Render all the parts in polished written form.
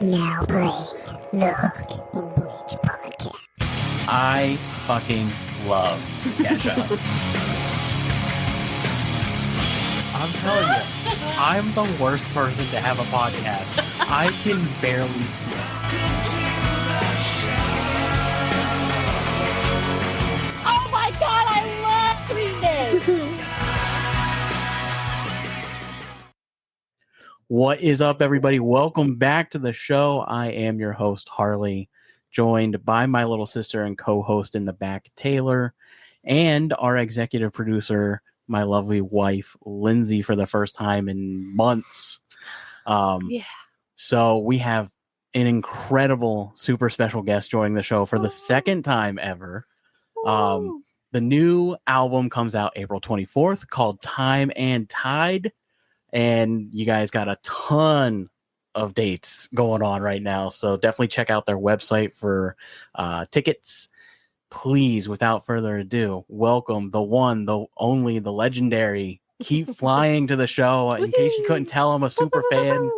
Now playing the Hook and Bridge podcast. I fucking love Kesha. I'm telling you, I'm the worst person to have a podcast. I can barely speak. Oh my god, I love this! What is up, everybody? Welcome back to the show. I am your host, Harley, joined by my little sister and co-host in the back, Taylor, and our executive producer, my lovely wife, Lindsay, for the first time in months. So we have an incredible, super special guest joining the show for the second time ever. The new album comes out April 24th called Time and Tide. And you guys got a ton of dates going on right now. So definitely check out their website for tickets. Please, without further ado, welcome the one, the only, the legendary Keep Flying to the show. In case you couldn't tell, I'm a super fan.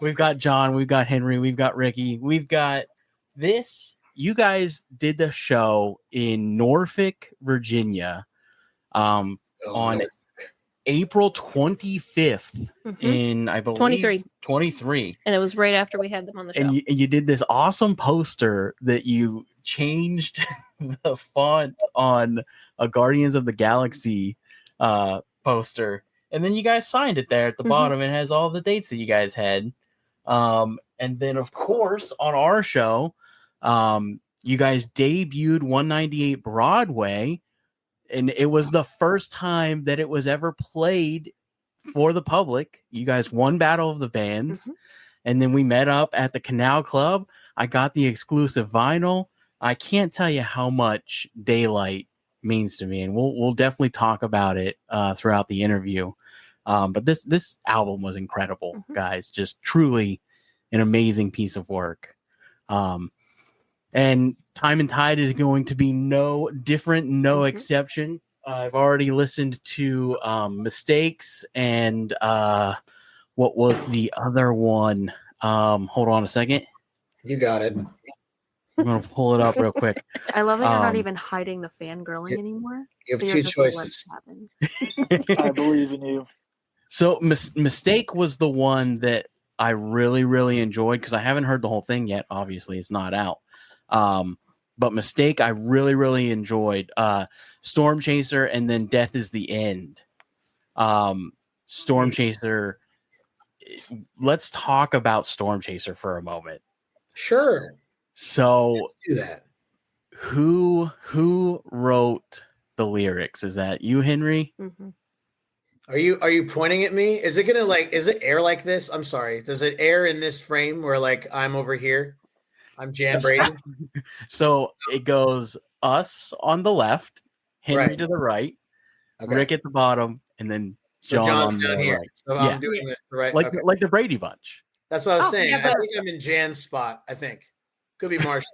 We've got John, we've got Henry, we've got Ricky, we've got this. You guys did the show in Norfolk, Virginia. On April 25th in, I believe, 23. And it was right after we had them on the show. And you did this awesome poster that you changed the font on a Guardians of the Galaxy poster. And then you guys signed it there at the bottom. It has all the dates that you guys had. And then, of course, on our show, you guys debuted 198 Broadway. And it was the first time that it was ever played for the public. You guys won Battle of the Bands. And then we met up at the Canal Club. I got the exclusive vinyl. I can't tell you how much Daylight means to me. And we'll definitely talk about it throughout the interview. But this album was incredible, guys. Just truly an amazing piece of work. And Time and Tide is going to be no different, no exception. I've already listened to Mistakes and what was the other one? Hold on a second. You got it. I'm going to pull it up real quick. I love that you're not even hiding the fangirling anymore. You have two choices. I believe in you. So Mistake was the one that I really, really enjoyed because I haven't heard the whole thing yet. Obviously, it's not out. But Mistake, I really, really enjoyed. Storm Chaser and then Death is the End. Storm Chaser. Let's talk about Storm Chaser for a moment. Sure. So let's do that. Who wrote the lyrics? Is that you, Henry? Are you pointing at me? Is it gonna is it air like this? I'm sorry. Does it air in this frame where I'm over here? I'm Jan Brady. So it goes us on the left, Henry to the right, Rick at the bottom, and then John's on down the here. right. So I'm doing this the right, like the Brady Bunch. That's what I was saying. I think I'm in Jan's spot. I think could be Marsha.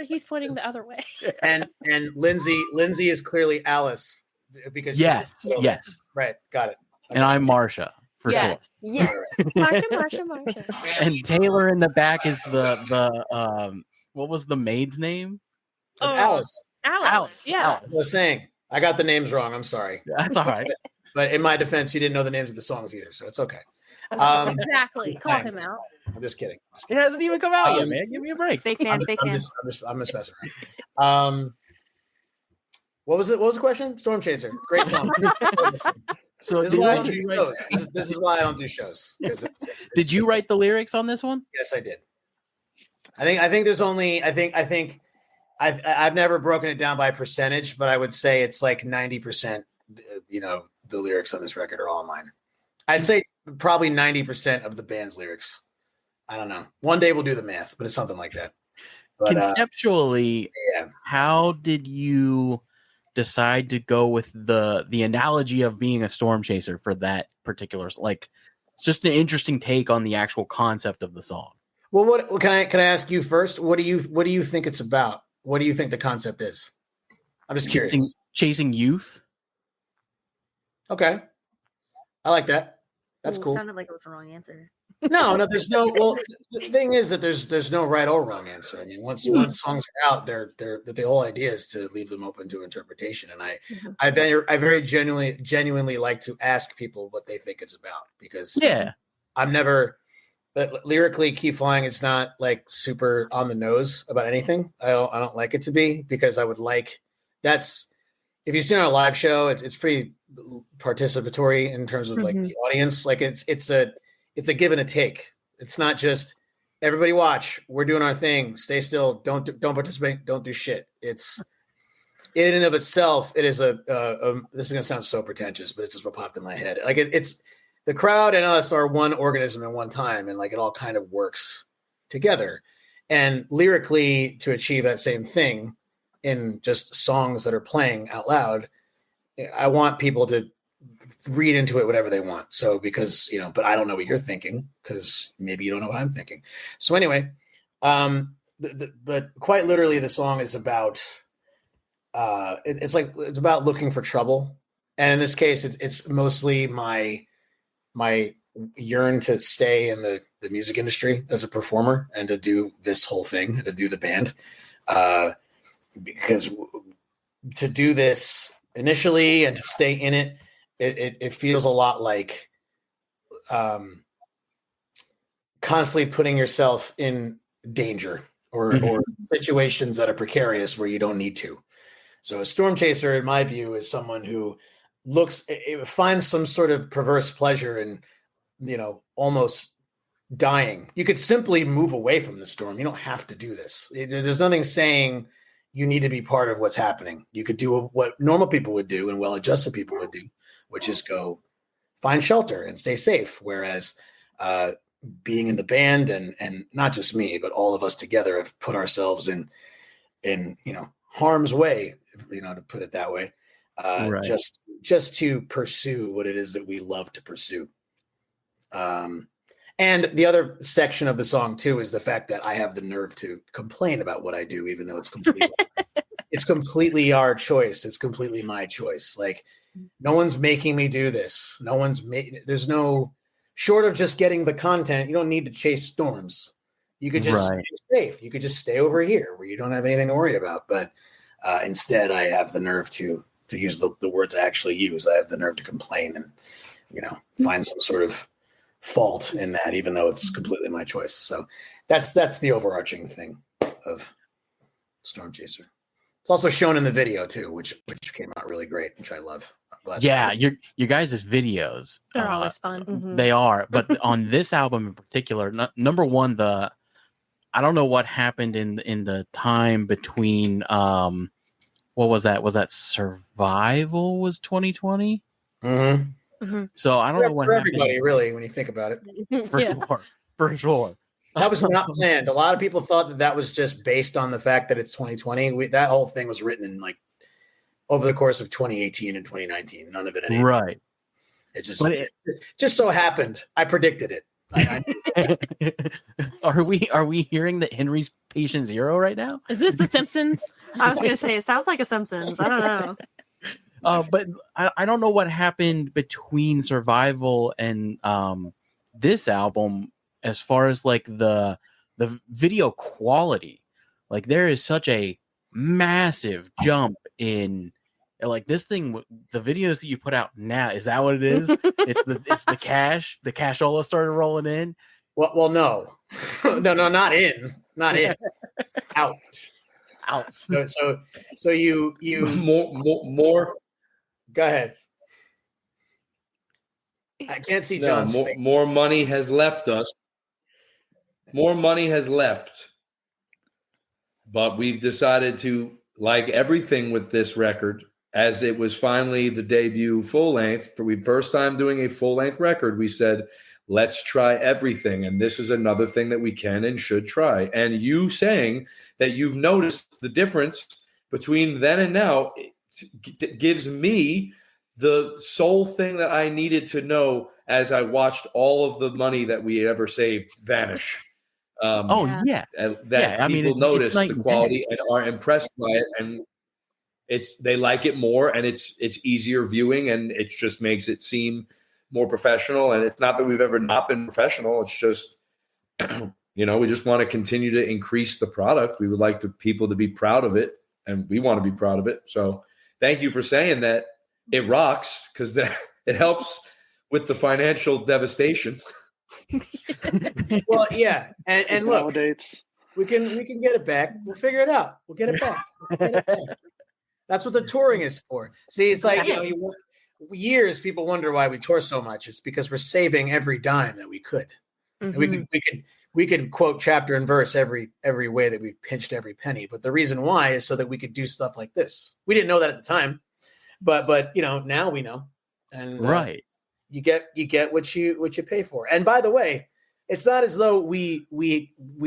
He's pointing the other way. And Lindsay is clearly Alice because yes, right, got it. And I'm Marsha. For sure. Yeah. Marsha. And Taylor in the back is the what was the maid's name? Alice. Yeah. I was saying I got the names wrong. I'm sorry. That's all right. But in my defense, you didn't know the names of the songs either, so it's okay. Exactly. Call him out. I'm just kidding. It hasn't even come out yet, man. Give me a break. Fake fan. I'm just messing around. What was the question? Storm Chaser. Great song. So this is why I don't do shows. Did you write the lyrics on this one? Yes, I did. I think there's only I've never broken it down by percentage, but I would say it's like 90%. The lyrics on this record are all mine. I'd say probably 90% of the band's lyrics. I don't know. One day we'll do the math, but it's something like that. But, conceptually, how did you decide to go with the analogy of being a storm chaser for that particular, it's just an interesting take on the actual concept of the song? Well, what can I ask you first? What do you think it's about? What do you think the concept is? I'm just curious. Chasing youth. Okay. I like that. That's Ooh, cool. Sounded like it was the wrong answer. No, there's no. Well, the thing is that there's no right or wrong answer. I mean, once songs are out, they're the whole idea is to leave them open to interpretation. And I very genuinely like to ask people what they think it's about, because I'm never lyrically Keep Flying. It's not like super on the nose about anything. I don't like it to be, because I would like that's. If you've seen our live show, it's pretty participatory in terms of like the audience. Like it's a give and a take. It's not just everybody watch. We're doing our thing. Stay still. Don't participate. Don't do shit. It's in and of itself. It is a this is gonna sound so pretentious, but it's just what popped in my head. Like it's the crowd and us are one organism at one time, and like it all kind of works together. And lyrically, to achieve that same thing in just songs that are playing out loud, I want people to read into it whatever they want. So because, but I don't know what you're thinking, because maybe you don't know what I'm thinking. So anyway, but quite literally the song is about, it's about looking for trouble. And in this case, it's mostly my yearn to stay in the music industry as a performer and to do this whole thing, to do the band. Because to do this initially and to stay in it, it feels a lot like constantly putting yourself in danger or situations that are precarious where you don't need to. So a storm chaser, in my view, is someone who finds some sort of perverse pleasure in, almost dying. You could simply move away from the storm. You don't have to do this. There's nothing saying you need to be part of what's happening. You could do what normal people would do and well-adjusted people would do, which is go find shelter and stay safe. Whereas being in the band and not just me, but all of us together have put ourselves in harm's way, to put it that way, just to pursue what it is that we love to pursue. And the other section of the song too is the fact that I have the nerve to complain about what I do, even though it's completely our choice. It's completely my choice. Like no one's making me do this. There's no, short of just getting the content. You don't need to chase storms. You could just stay safe. You could just stay over here where you don't have anything to worry about. But instead I have the nerve to use the words I actually use. I have the nerve to complain and, find some sort of fault in that, even though it's completely my choice. So that's the overarching thing of Storm Chaser. It's also shown in the video too, which came out really great, which I love. Your guys' videos, They're always fun. They are, but on this album in particular, number one, I don't know what happened in the time between what was that? Was that Survival was 2020? So I don't know what happened. Everybody, really, when you think about it. For sure. That was not planned. A lot of people thought that was just based on the fact that it's 2020. That whole thing was written in over the course of 2018 and 2019. None of it. Right. It just so happened. I predicted it. Are we hearing that Henry's patient zero right now? Is this The Simpsons? I was going to say, it sounds like a Simpsons. I don't know. But I don't know what happened between Survival and this album as far as the video quality. Like there is such a massive jump in this thing. The videos that you put out now, is that what it is? it's the cash. The cashola started rolling in. Well, no, not in, out. So you more. Go ahead. I can't see John's face. More money has left us. More money has left. But we've decided to, like everything with this record, as it was finally the debut full length, for the first time doing a full length record, we said, let's try everything. And this is another thing that we can and should try. And you saying that you've noticed the difference between then and now gives me the sole thing that I needed to know as I watched all of the money that we ever saved vanish. That people notice the quality and are impressed by it, and they like it more, and it's easier viewing, and it just makes it seem more professional. And it's not that we've ever not been professional. It's just, we just want to continue to increase the product. We would like the people to be proud of it, and we want to be proud of it. So thank you for saying that it rocks, because it helps with the financial devastation. Well, yeah, and look, Validates. we can get it back. We'll figure it out. We'll get it back. That's what the touring is for. See, it's like, years people wonder why we tour so much. It's because we're saving every dime that we could. Mm-hmm. And we could quote chapter and verse every way that we've pinched every penny. But the reason why is so that we could do stuff like this. We didn't know that at the time, but now we know. And Right. You get what you pay for. And by the way, it's not as though we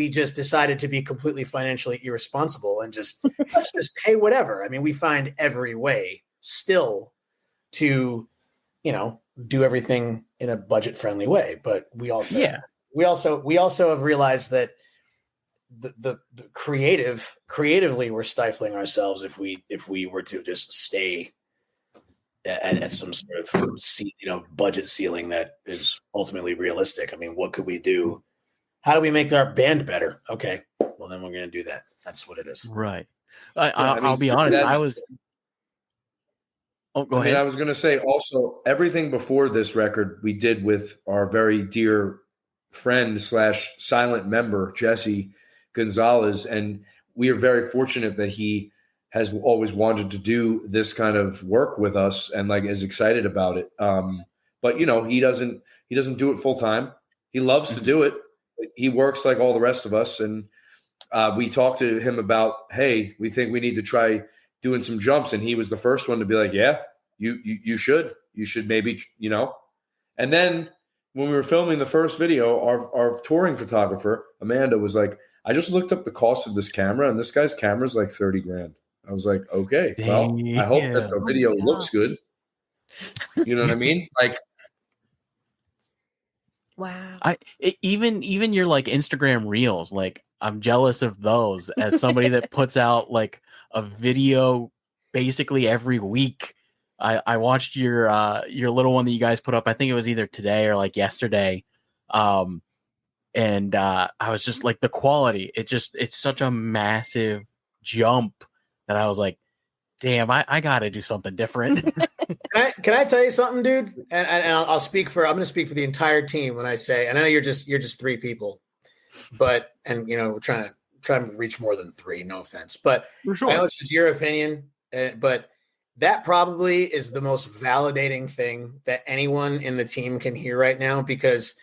just decided to be completely financially irresponsible and just let's just pay whatever. I mean, we find every way still to, do everything in a budget friendly way. But we also have realized that the creatively we're stifling ourselves if we were to just stay at some sort of budget ceiling that is ultimately realistic. I mean, what could we do? How do we make our band better? Okay, well then we're going to do that. That's what it is. Right. I'll be honest. Go ahead. I was going to say also, everything before this record we did with our very dear friend / silent member, Jesse Gonzalez. And we are very fortunate that he has always wanted to do this kind of work with us and is excited about it. But he doesn't do it full time. He loves to do it. He works like all the rest of us. And we talked to him about, hey, we think we need to try doing some jumps. And he was the first one to be like, yeah, you should maybe, And then when we were filming the first video, our touring photographer, Amanda, was like, I just looked up the cost of this camera, and this guy's camera is like $30,000. I was like, okay, well, I hope that the video looks good. You know what I mean? Wow. Even your Instagram reels, I'm jealous of those as somebody that puts out a video basically every week. I watched your little one that you guys put up. I think it was either today or yesterday. And I was just the quality, it's such a massive jump that I was like, damn, I gotta do something different. Can I tell you something, dude? And I'm going to speak for the entire team when I say, and I know you're just three people, but, we're trying to reach more than three, no offense, but For sure. I know it's just your opinion, but that probably is the most validating thing that anyone in the team can hear right now, because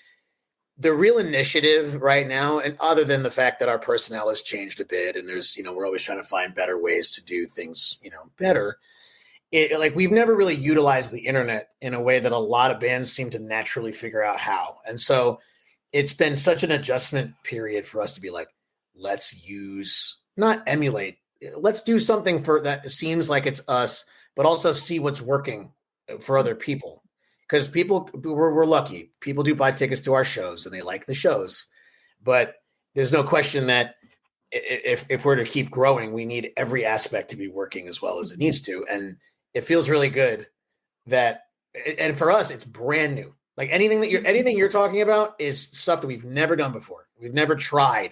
the real initiative right now, and other than the fact that our personnel has changed a bit and there's, we're always trying to find better ways to do things, better. We've never really utilized the internet in a way that a lot of bands seem to naturally figure out how. And so it's been such an adjustment period for us to be like, let's not emulate, let's do something for that seems like it's us, but also see what's working for other people. Because we're lucky. People do buy tickets to our shows and they like the shows, but there's no question that if we're to keep growing, we need every aspect to be working as well as it needs to. And it feels really good that, and for us, it's brand new. Anything you're talking about is stuff that we've never done before. We've never tried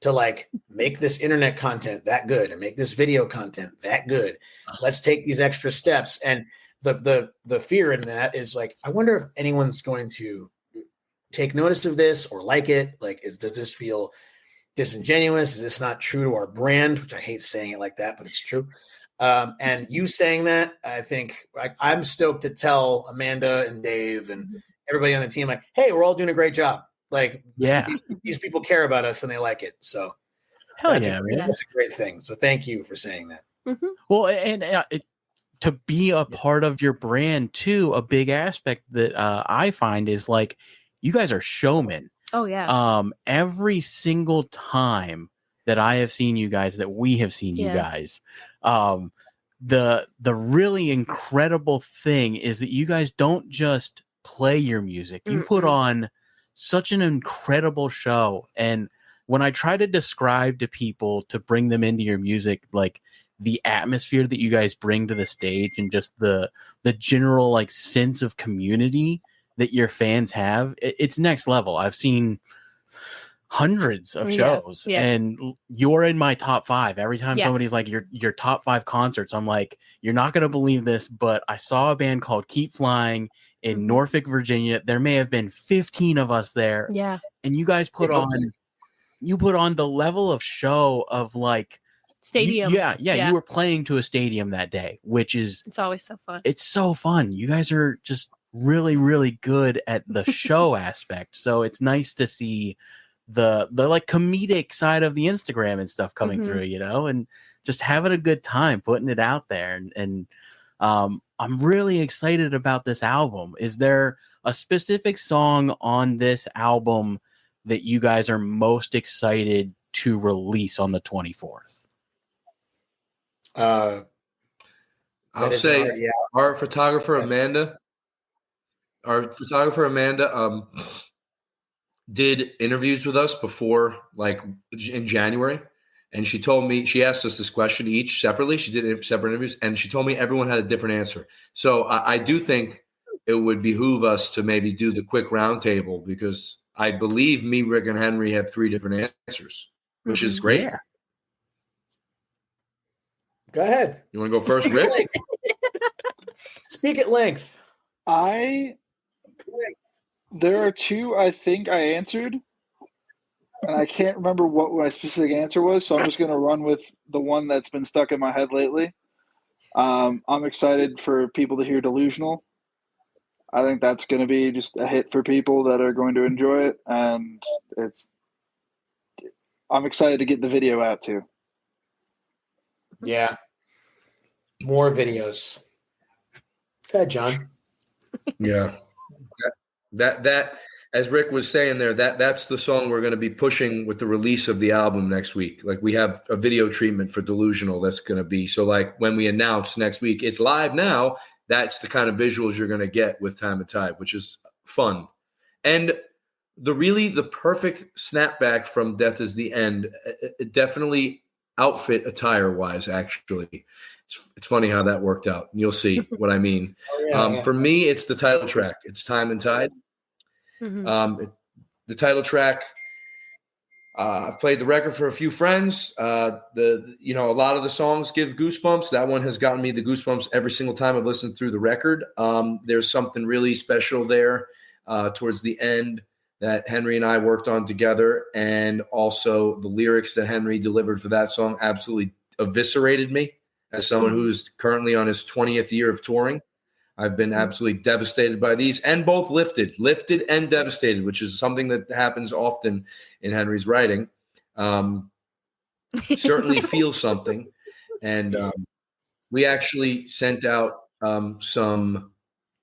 to make this internet content that good and make this video content that good. Let's take these extra steps. And the fear in that is I wonder if anyone's going to take notice of this or like it. Does this feel disingenuous? Is this not true to our brand? Which I hate saying it like that, but it's true. And you saying that, I think I'm stoked to tell Amanda and Dave and everybody on the team, hey, we're all doing a great job. These people care about us and they like it. So that's a great thing. So thank you for saying that. Mm-hmm. Well, and to be a part of your brand too, a big aspect that I find is you guys are showmen. Oh yeah. Every single time that I have seen you guys, that we have seen you guys, the really incredible thing is that you guys don't just play your music. You put on such an incredible show. And when I try to describe to people to bring them into your music, the atmosphere that you guys bring to the stage and just the general sense of community that your fans have, it's next level. I've seen hundreds of shows, and you're in my top 5 every time. Somebody's like your top 5 concerts. I'm like, you're not going to believe this, but I saw a band called Keep Flying in Norfolk, Virginia. There may have been 15 of us there. Yeah. And you guys put on the level of show of like stadiums. You were playing to a stadium that day, which is, it's always so fun. It's so fun. You guys are just really, really good at the show aspect. So it's nice to see the like comedic side of the Instagram and stuff coming through, you know, and just having a good time putting it out there. And I'm really excited about this album. Is there a specific song on this album that you guys are most excited to release on the 24th? I'll say our photographer Amanda did interviews with us before, like in January, and she told me, she asked us this question each separately. She did separate interviews, and she told me everyone had a different answer. So I do think it would behoove us to maybe do the quick roundtable, because I believe me, Rick, and Henry have 3 different answers, which is great. Yeah. Go ahead. You want to go first, Rick? Speak at length. There are 2 I think I answered, and I can't remember what my specific answer was, so I'm just going to run with the one that's been stuck in my head lately. I'm excited for people to hear Delusional. I think that's going to be just a hit for people that are going to enjoy it, and I'm excited to get the video out too. Yeah. More videos. Go ahead, John. Yeah. That as Rick was saying there, that's the song we're going to be pushing with the release of the album next week. Like, we have a video treatment for Delusional that's going to be, so like when we announce next week, it's live now. That's the kind of visuals you're going to get with Time of Tide, which is fun. And the perfect snapback from Death is the End, definitely outfit attire wise, actually. It's funny how that worked out. You'll see what I mean. For me, it's the title track. It's Time and Tide. The title track, I've played the record for a few friends. A lot of the songs give goosebumps. That one has gotten me the goosebumps every single time I've listened through the record. There's something really special there towards the end that Henry and I worked on together. And also the lyrics that Henry delivered for that song absolutely eviscerated me as someone who's currently on his 20th year of touring. I've been absolutely devastated by these, and both lifted and devastated, which is something that happens often in Henry's writing. Certainly feel something. And we actually sent out some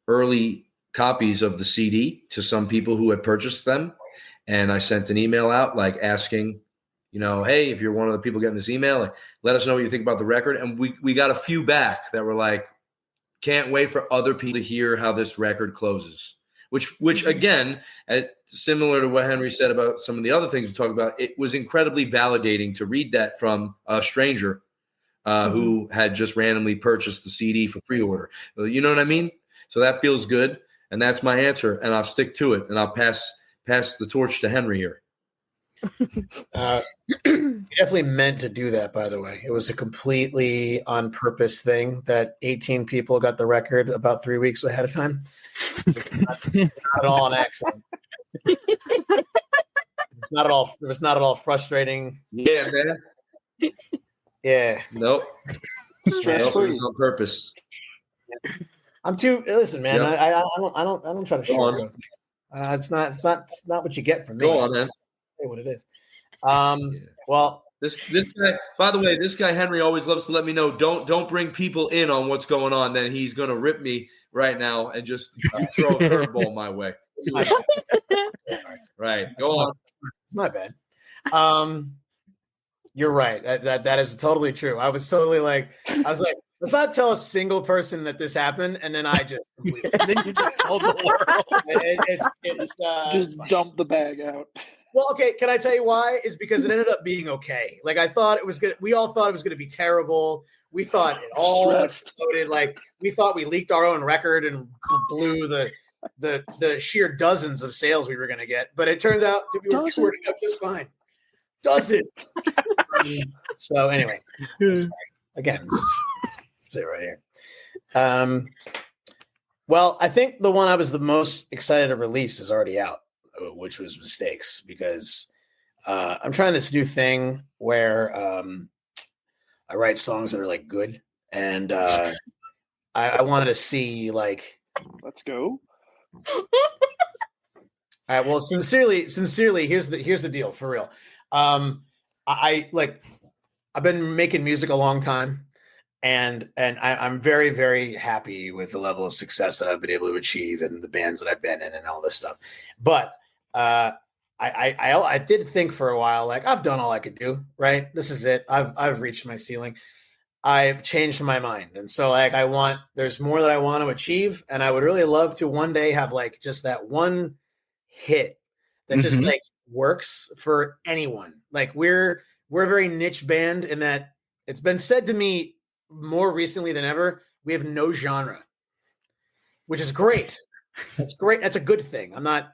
early copies of the CD to some people who had purchased them. And I sent an email out like asking, hey, if you're one of the people getting this email, like, let us know what you think about the record. And we got a few back that were like, can't wait for other people to hear how this record closes, which again, similar to what Henry said about some of the other things we talked about, it was incredibly validating to read that from a stranger who had just randomly purchased the CD for pre-order. You know what I mean? So that feels good. And that's my answer. And I'll stick to it. And I'll pass the torch to Henry here. You definitely meant to do that, by the way. It was a completely on purpose thing that 18 people got the record about 3 weeks ahead of time. It's not at all an accident. It was not at all frustrating. Yeah, man. Yeah. Nope. Stress-free. It was on purpose. Listen, man. Yep. I don't try to show things. It's not what you get from me. Go on, man. Say what it is. Well, this guy, by the way, this guy Henry always loves to let me know, don't bring people in on what's going on. Then he's going to rip me right now and just throw a curveball my way. Right. Go on. It's my bad. You're right. That is totally true. I was like, let's not tell a single person that this happened, and then I just completely. And then you just told the world. It's just dump the bag out. Well, okay. Can I tell you why? Is because it ended up being okay. Like, I thought it was good. We all thought it was going to be terrible. We thought it all exploded. Like, we thought we leaked our own record and blew the the sheer dozens of sales we were going to get, but it turned out to be working out just fine. Dozens. So anyway, again, sit right here. Well, I think the one I was the most excited to release is already out, which was Mistakes, because I'm trying this new thing where I write songs that are like good, and I wanted to see like. Let's go. All right. Well, sincerely, here's the deal for real. I've been making music a long time, and I'm very, very happy with the level of success that I've been able to achieve and the bands that I've been in and all this stuff. But I did think for a while, like, I've done all I could do, right? This is it. I've reached my ceiling. I've changed my mind. And so like, there's more that I want to achieve. And I would really love to one day have like just that one hit that just like works for anyone. Like we're a very niche band in that it's been said to me more recently than ever, we have no genre, which is great. That's great. That's a good thing. I'm not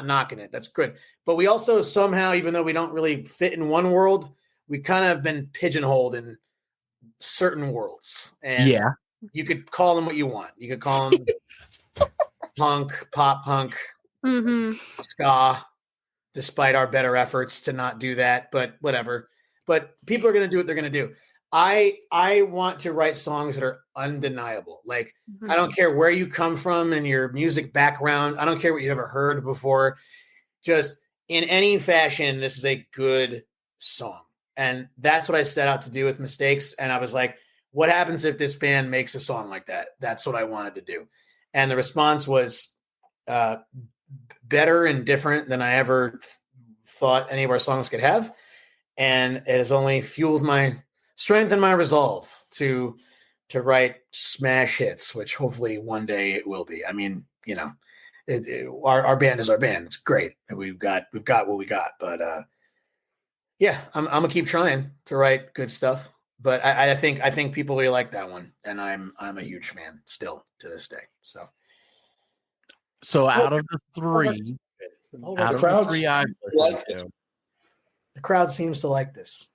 knocking it. That's good. But we also somehow, even though we don't really fit in one world, we kind of been pigeonholed in certain worlds. And you could call them what you want. You could call them punk, pop punk, ska, despite our better efforts to not do that, but whatever. But people are going to do what they're going to do. I want to write songs that are undeniable. Like, I don't care where you come from and your music background. I don't care what you've ever heard before. Just in any fashion, this is a good song. And that's what I set out to do with Mistakes. And I was like, what happens if this band makes a song like that? That's what I wanted to do. And the response was better and different than I ever thought any of our songs could have. And it has only fueled my strength and my resolve to write smash hits, which hopefully one day it will be. I mean, you know, our band is our band. It's great. We've got what we got, but yeah, I'm gonna keep trying to write good stuff. But I think people really like that one, and I'm a huge fan still to this day. So out of the three, the crowd seems to like this.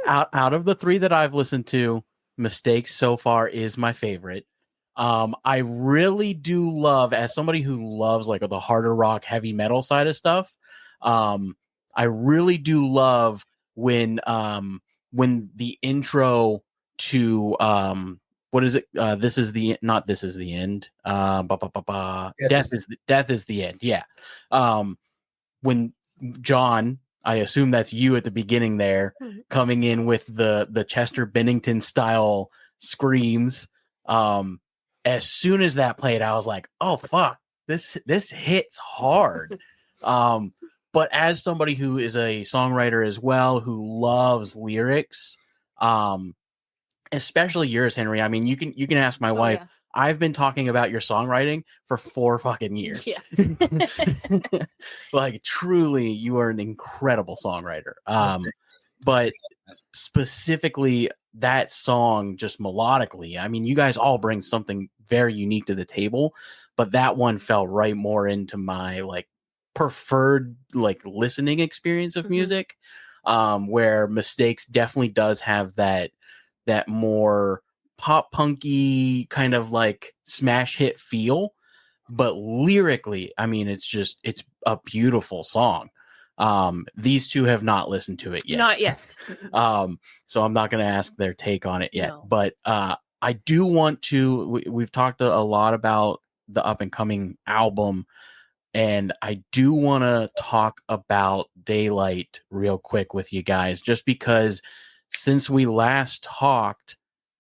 out of the three that I've listened to, Mistakes so far is my favorite. I really do love, as somebody who loves like the harder rock, heavy metal side of stuff. I really do love when the intro to what is it? This is the end. Death is the end. Yeah. When John, I assume that's you at the beginning there, coming in with the Chester Bennington style screams. As soon as that played, I was like, oh fuck, this hits hard. But as somebody who is a songwriter as well, who loves lyrics, especially yours, Henry. I mean, you can ask my wife. Yeah. I've been talking about your songwriting for 4 fucking years. Yeah. Like, truly, you are an incredible songwriter. But specifically that song, just melodically, I mean, you guys all bring something very unique to the table, but that one fell right more into my like preferred like listening experience of music, where Mistakes definitely does have that more pop punky kind of like smash hit feel, but lyrically, I mean, it's a beautiful song. These two have not listened to it yet. Not yet. So I'm not going to ask their take on it yet, No. but I do want to, we've talked a lot about the up and coming album, and I do want to talk about Daylight real quick with you guys, just because since we last talked,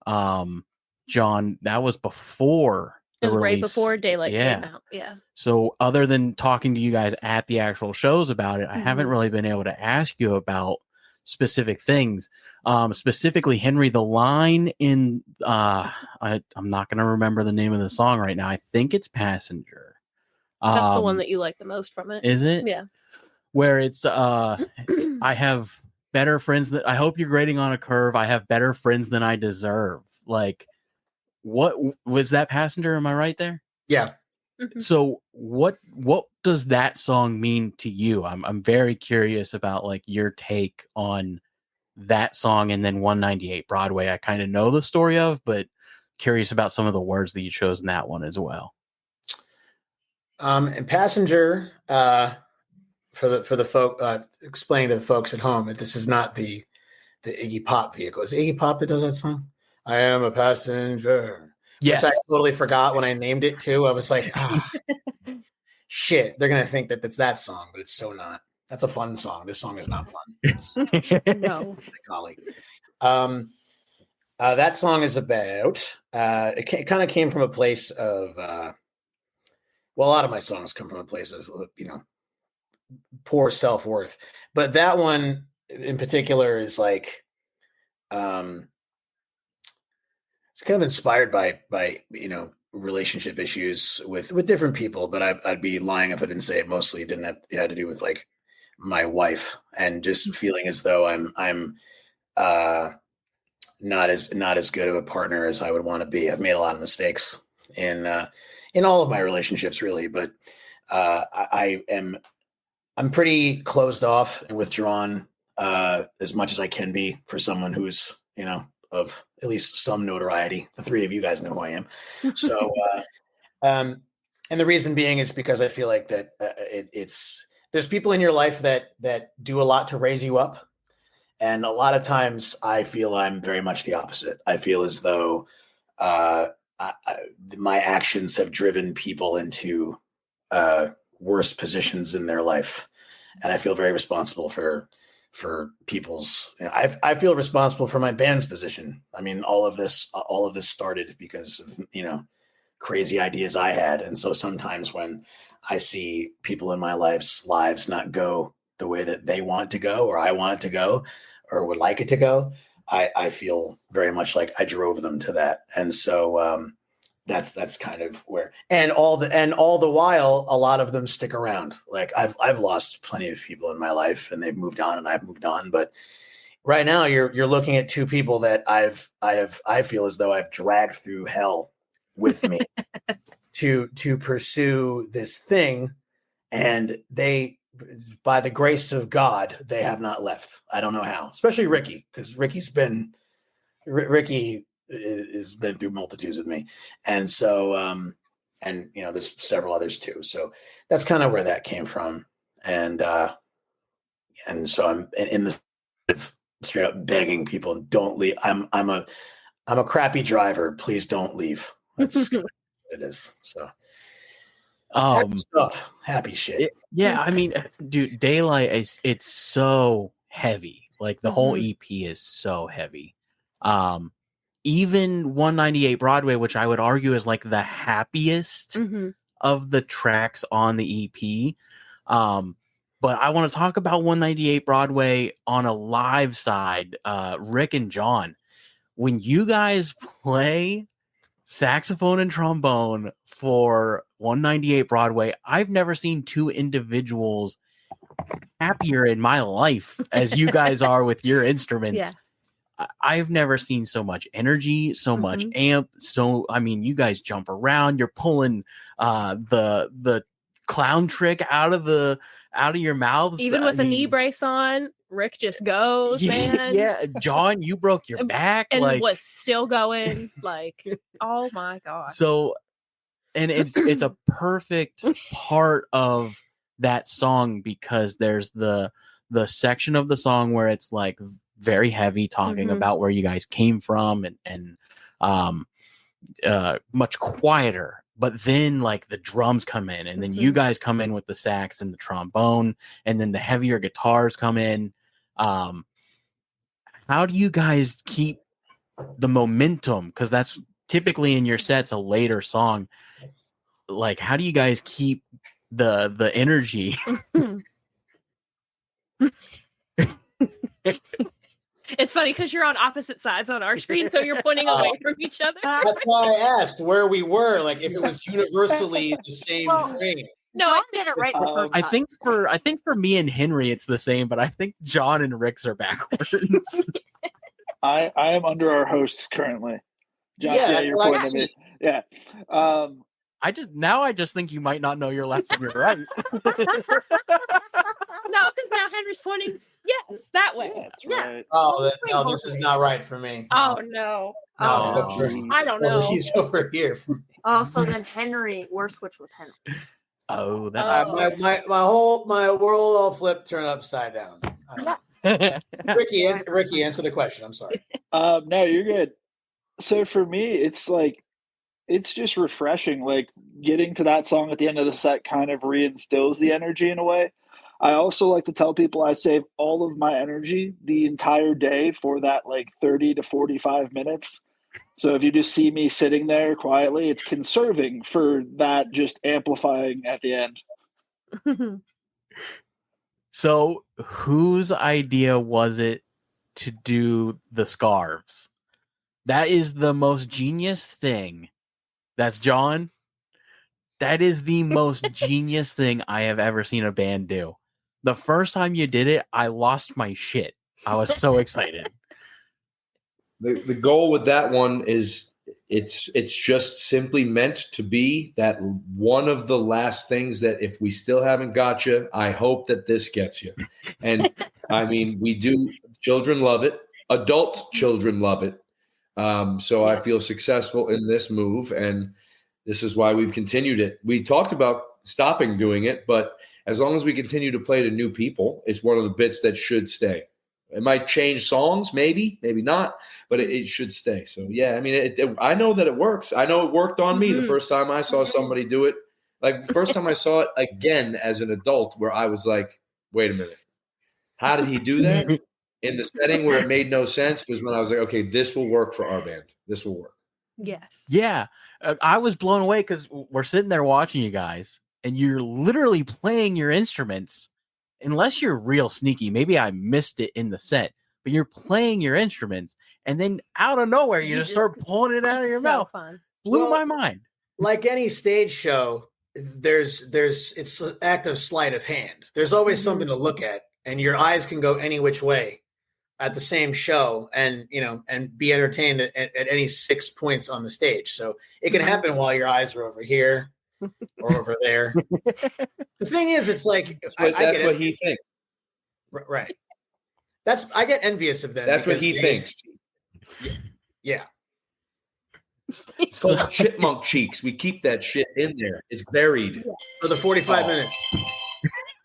John, that was before it was right before Daylight came out. Yeah. So other than talking to you guys at the actual shows about it, I haven't really been able to ask you about specific things. Specifically, Henry, the line in I'm not going to remember the name of the song right now. I think it's Passenger. That's the one that you like the most from it. Is it? Yeah. Where it's I have better friends that I hope you're grading on a curve. I have better friends than I deserve. Like, what was that? Passenger? Am I right there? Yeah. So what does that song mean to you? I'm very curious about like your take on that song, and then 198 Broadway. I kind of know the story of, but curious about some of the words that you chose in that one as well. And Passenger, for the folk, explaining to the folks at home that this is not the Iggy Pop vehicle. Is it Iggy Pop that does that song? I am a passenger. Yes. Which I totally forgot when I named it too. I was like, shit, they're gonna think that that's that song, but it's so not. That's a fun song. This song is not fun. It's No. golly. That song is about. It kind of came from a place of. Well, a lot of my songs come from a place of poor self-worth, but that one in particular is like. It's kind of inspired by relationship issues with different people, but I'd be lying if I didn't say it mostly didn't have to do with like my wife and just feeling as though I'm not as good of a partner as I would want to be. I've made a lot of mistakes in all of my relationships, really, but I'm pretty closed off and withdrawn as much as I can be for someone who's of at least some notoriety. The three of you guys know who I am. So, and the reason being is because I feel like that there's people in your life that do a lot to raise you up. And a lot of times I feel I'm very much the opposite. I feel as though my actions have driven people into worse positions in their life. And I feel very responsible for people's. I feel responsible for my band's position. I mean, all of this started because of crazy ideas I had, and so sometimes when I see people in my lives not go the way that they want to go, or I want it to go, or would like it to go, I feel very much like I drove them to that, and so that's kind of where. And all the while, a lot of them stick around. Like I've lost plenty of people in my life, and they've moved on, and I've moved on. But right now, you're looking at two people that I feel as though I've dragged through hell with me to pursue this thing, and they, by the grace of God, they have not left. I don't know how, especially Ricky, because Ricky has been through multitudes with me. And so, there's several others too. So that's kind of where that came from. And so I'm in the straight up begging people, don't leave. I'm a crappy driver. Please don't leave. That's what it is. So happy stuff, happy shit. I mean, dude, Daylight it's so heavy. Like the whole EP is so heavy. Even 198 Broadway, which I would argue is like the happiest of the tracks on the EP. But I want to talk about 198 Broadway on a live side. Rick and John, when you guys play saxophone and trombone for 198 Broadway, I've never seen two individuals happier in my life as you guys are with your instruments. Yeah. I've never seen so much energy, so much amp. So, I mean, you guys jump around. You're pulling the clown trick out of your mouths. Even with a knee brace on, Rick just goes, man. Yeah, John, you broke your back and was still going. Like, oh my god. So, and it's a perfect part of that song because there's the section of the song where it's like very heavy, talking about where you guys came from, and much quieter. But then like the drums come in, and then you guys come in with the sax and the trombone, and then the heavier guitars come in. How do you guys keep the momentum? Because that's typically in your sets a later song. Like, how do you guys keep the energy? It's funny because you're on opposite sides on our screen, so you're pointing away from each other. That's why I asked where we were, like if it was universally the same thing. No, John did it right the first time. I think for me and Henry it's the same, but I think John and Rick's are backwards. I am under our hosts currently. John, Yeah, that's you're what I pointing at me. see. Yeah. I just think you might not know your left from your right. No, because now Henry's pointing. Yes, that way. That's Yeah. right. Oh, no, this is not right for me. Oh no. No, Oh. I don't well, know. he's over here. Oh, so then Henry, we're switched with Henry. Oh, that My world all flipped, turned upside down. I don't know. Ricky, answer the question. I'm sorry. No, you're good. So for me, it's just refreshing. Like getting to that song at the end of the set kind of reinstills the energy in a way. I also like to tell people I save all of my energy the entire day for that 30 to 45 minutes. So if you just see me sitting there quietly, it's conserving for that just amplifying at the end. So, whose idea was it to do the scarves? That is the most genius thing. That's John. That is the most genius thing I have ever seen a band do. The first time you did it, I lost my shit. I was so excited. The goal with that one is it's just simply meant to be that one of the last things that if we still haven't got you, I hope that this gets you. And I mean, we do. Children love it. Adult children love it. So I feel successful in this move, and this is why we've continued it. We talked about stopping doing it, but as long as we continue to play to new people, it's one of the bits that should stay. It might change songs, maybe not, but it should stay. So yeah, I mean, I know that it works. I know it worked on me the first time I saw somebody do it. Like the first time I saw it again as an adult, where I was like, "Wait a minute, how did he do that?" In the setting where it made no sense was when I was like, "Okay, this will work for our band. This will work." Yes. Yeah, I was blown away because we're sitting there watching you guys, and you're literally playing your instruments. Unless you're real sneaky, maybe I missed it in the set, but you're playing your instruments, and then out of nowhere, you just start pulling it out of your mouth. Fun. Blew my mind. Like any stage show, it's an act of sleight of hand. There's always something to look at, and your eyes can go any which way at the same show, and be entertained at any 6 points on the stage. So it can happen while your eyes are over here or over there. The thing is, it's like that's what he thinks. Right. I get envious of them. That's what he thinks. Yeah. It's called chipmunk cheeks. We keep that shit in there. It's buried For the 45 minutes.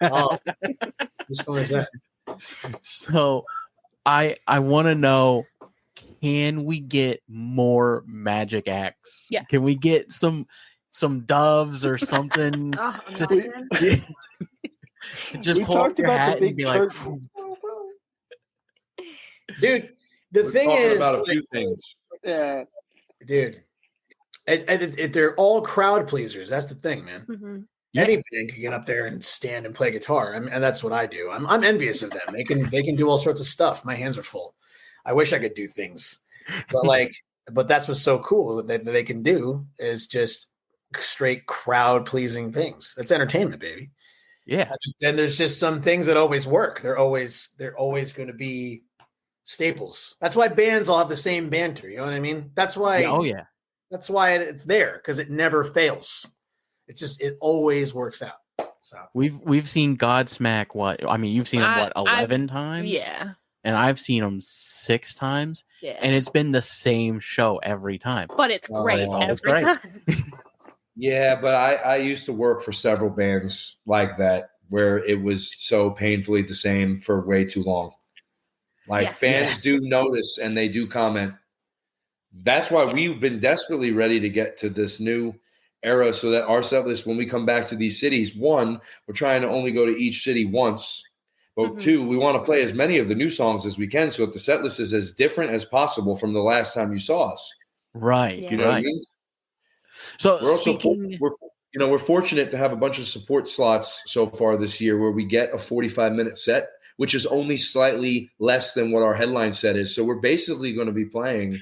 Oh, which one is that? So I want to know, can we get more magic acts? Yes. Can we get some doves or something? Oh, Just We pull up talked your about the hat and big be like, curtain. Dude, the We're thing talking is, about a few things. Yeah. dude, they're all crowd pleasers. That's the thing, man. Mm-hmm. Yeah. Any band can get up there and stand and play guitar, and that's what I do. I'm envious of them. They can do all sorts of stuff. My hands are full. I wish I could do things, but that's what's so cool that they can do is just straight crowd pleasing things. That's entertainment, baby. yeah, Then there's just some things that always work. They're always going to be staples. That's why bands all have the same banter. You know what I mean? That's why. oh yeah. That's why it's there, because it never fails. It always works out. So We've seen Godsmack. You've seen him 11 times? Yeah. And I've seen him 6 times, Yeah. and it's been the same show every time. But it's great it's every great. time. Yeah, but I used to work for several bands like that where it was so painfully the same for way too long. Yes. Fans do notice and they do comment. That's why we've been desperately ready to get to this new era so that our set list, when we come back to these cities, 1, we're trying to only go to each city once. But 2, we want to play as many of the new songs as we can so that the set list is as different as possible from the last time you saw us. Right. Yeah. You know what I mean? So We're also speaking, we're fortunate to have a bunch of support slots so far this year where we get a 45-minute set, which is only slightly less than what our headline set is. So we're basically going to be playing,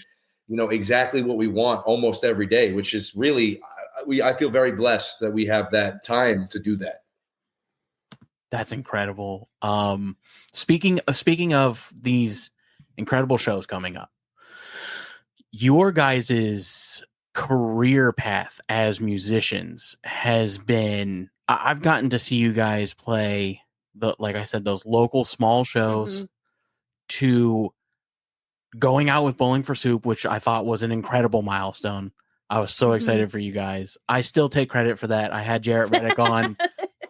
exactly what we want almost every day, which is really, I feel very blessed that we have that time to do that. that's incredible. Speaking of these incredible shows coming up, your guys's career path as musicians has been, I've gotten to see you guys play like I said, those local small shows to going out with Bowling for Soup, which I thought was an incredible milestone. I was so excited for you guys. I still take credit for that. I had Jarrett Reddick on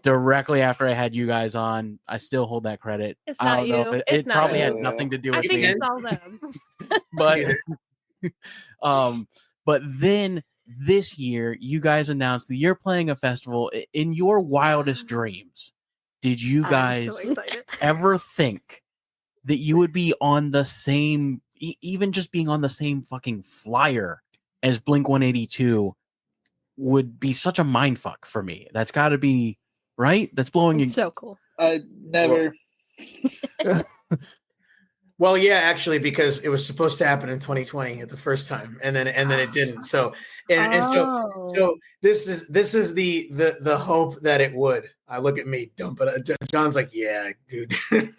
directly after I had you guys on. I still hold that credit. It's I not don't know you. if It's it not probably you. had nothing to do I with think me. it's all them. But then this year you guys announced that you're playing a festival. In your wildest dreams, did you guys I'm so excited. ever think that you would be on the same, even just being on the same fucking flyer as Blink 182 would be such a mind fuck for me? That's got to be right. That's blowing. It's so cool. I never. Well, yeah, actually, because it was supposed to happen in 2020 at the first time, and then it didn't. So so this is the hope that it would. I look at me, dump it. John's like, yeah, dude. To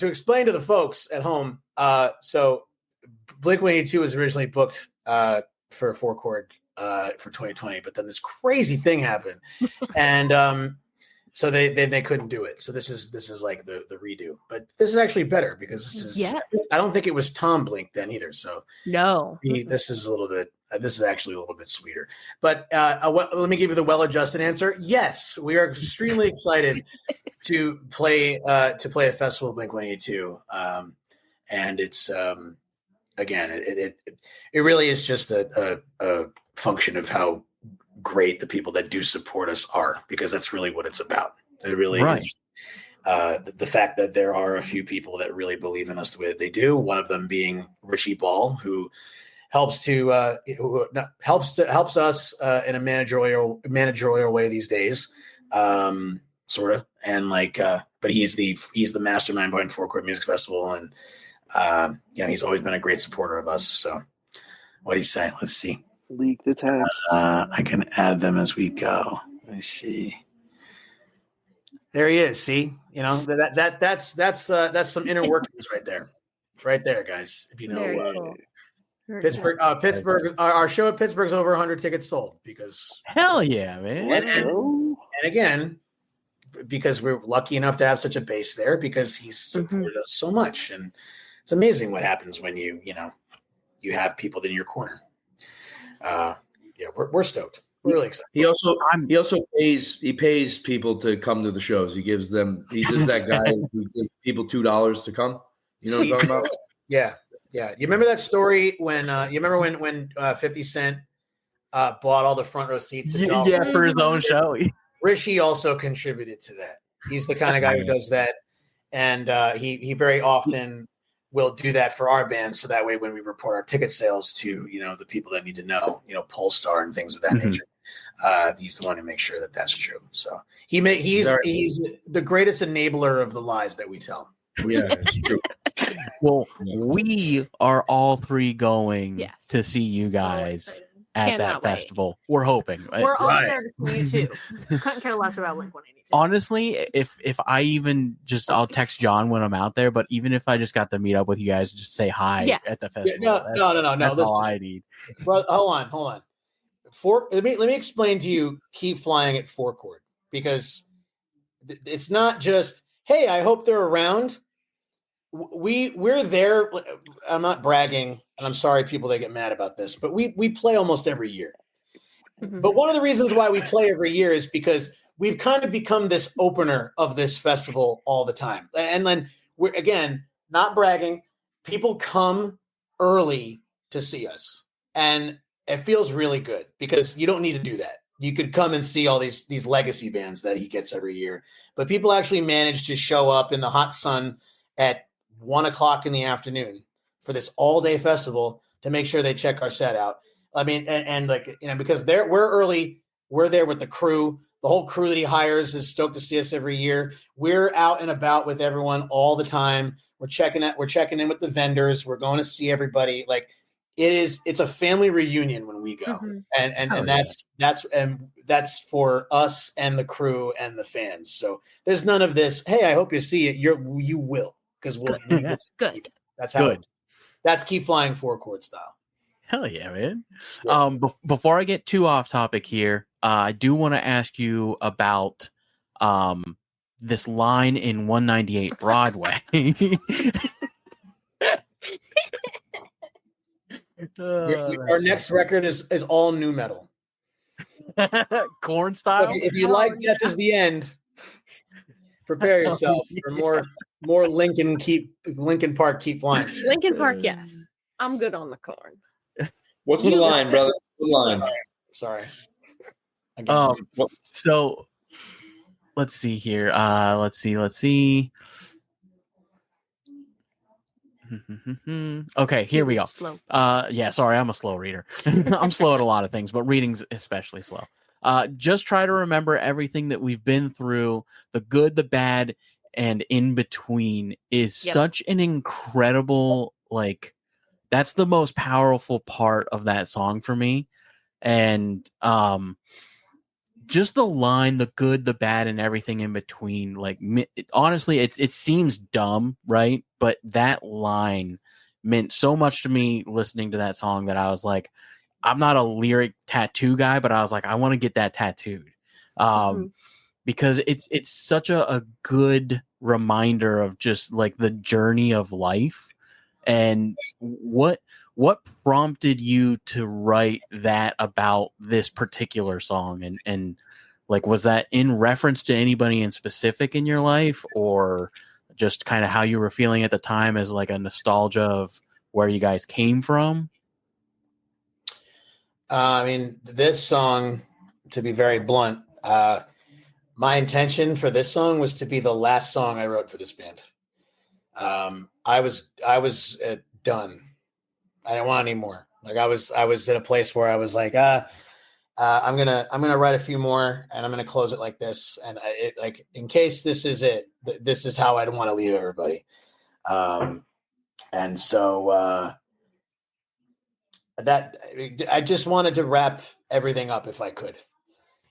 explain to the folks at home, so Blink 182 was originally booked for a 4-chord for 2020, but then this crazy thing happened, and so they couldn't do it. So this is like the redo, but this is actually better because this is. Yes. I don't think it was Tom Blink then either. So No. this is a little bit. This is actually a little bit sweeter. But let me give you the well-adjusted answer. Yes, we are extremely excited to play a festival of Blink 182, and it's again it really is just a function of how great the people that do support us are, because that's really what it's about. It really is. The fact that there are a few people that really believe in us the way that they do. One of them being Richie Ball, who helps us in a managerial way these days, sort of. And but he's the mastermind behind 4-Chord Music Festival, and he's always been a great supporter of us. So, what do you say? Let's see. Leak the text. I can add them as we go. Let me see. There he is. See, that's some inner workings right there, guys. If you know Cool. Pittsburgh, our show at Pittsburgh's over 100 tickets sold because hell yeah, man. And again, because we're lucky enough to have such a base there, because he's supported us so much, and it's amazing what happens when you have people in your corner. We're stoked. We're really excited. He also pays people to come to the shows. He does that guy who gives people $2 to come. You know what I'm talking about? Yeah. You remember that story when 50 Cent bought all the front row seats? For his own show. Rishi also contributed to that. He's the kind of guy who does that, and he very often will do that for our band, so that way when we report our ticket sales to the people that need to know, Polestar and things of that nature, he's the one who makes sure that that's true. So he's the greatest enabler of the lies that we tell. Yeah, it's true. Well, we are all three going to see you So guys excited. at Cannot that wait. festival. We're hoping. We're all there to see you too. Couldn't care less about Blink 182. Honestly, if I even I'll text John when I'm out there, but even if I just got to meet up with you guys and just say hi at the festival. No. That's Listen, all I need. Well, hold on. Let me explain to you Keep Flying at 4-Chord, because it's not just, hey, I hope they're around. We're there. I'm not bragging, and I'm sorry people that get mad about this, but we play almost every year. But one of the reasons why we play every year is because we've kind of become this opener of this festival all the time. And then we're, again, not bragging, people come early to see us, and it feels really good because you don't need to do that. You could come and see all these legacy bands that he gets every year, but people actually manage to show up in the hot sun at 1:00 in the afternoon for this all-day festival to make sure they check our set out. I mean, because we're early, we're there with the crew. The whole crew that he hires is stoked to see us every year. We're out and about with everyone all the time. We're checking in with the vendors. We're going to see everybody. Like, it's a family reunion when we go. And that's for us and the crew and the fans. So there's none of this, hey, I hope you see it. You will. Because we'll Good. That's how That's Keep Flying 4-chord style. Hell yeah, man. Yeah. Before I get too off topic here, I do want to ask you about this line in 198 Broadway. Our next record is all new metal. Corn style. If you like Death is the End, prepare yourself for more Lincoln Park Keep Flying. Lincoln Park, yes. I'm good on the corn. What's the line, brother? What's the line? Sorry. Again. So let's see here. Let's see. Okay, here we go. Slow. Yeah, sorry, I'm a slow reader. I'm slow at a lot of things, but reading's especially slow. Just try to remember everything that we've been through, the good, the bad, and in between is such an incredible, like, that's the most powerful part of that song for me. And just the line, the good, the bad, and everything in between, like, honestly, it seems dumb, right? But that line meant so much to me listening to that song that I was like, I'm not a lyric tattoo guy, but I was like, I want to get that tattooed. Because it's such a good reminder of just like the journey of life. And what prompted you to write that about this particular song? And like, was that in reference to anybody in specific in your life, or just kind of how you were feeling at the time as like a nostalgia of where you guys came from? I mean, this song, to be very blunt, my intention for this song was to be the last song I wrote for this band. I was done. I didn't want any more. Like I was in a place where I was like, I'm gonna write a few more, and I'm gonna close it like this. And like in case this is it, this is how I'd want to leave everybody. And so that I just wanted to wrap everything up if I could.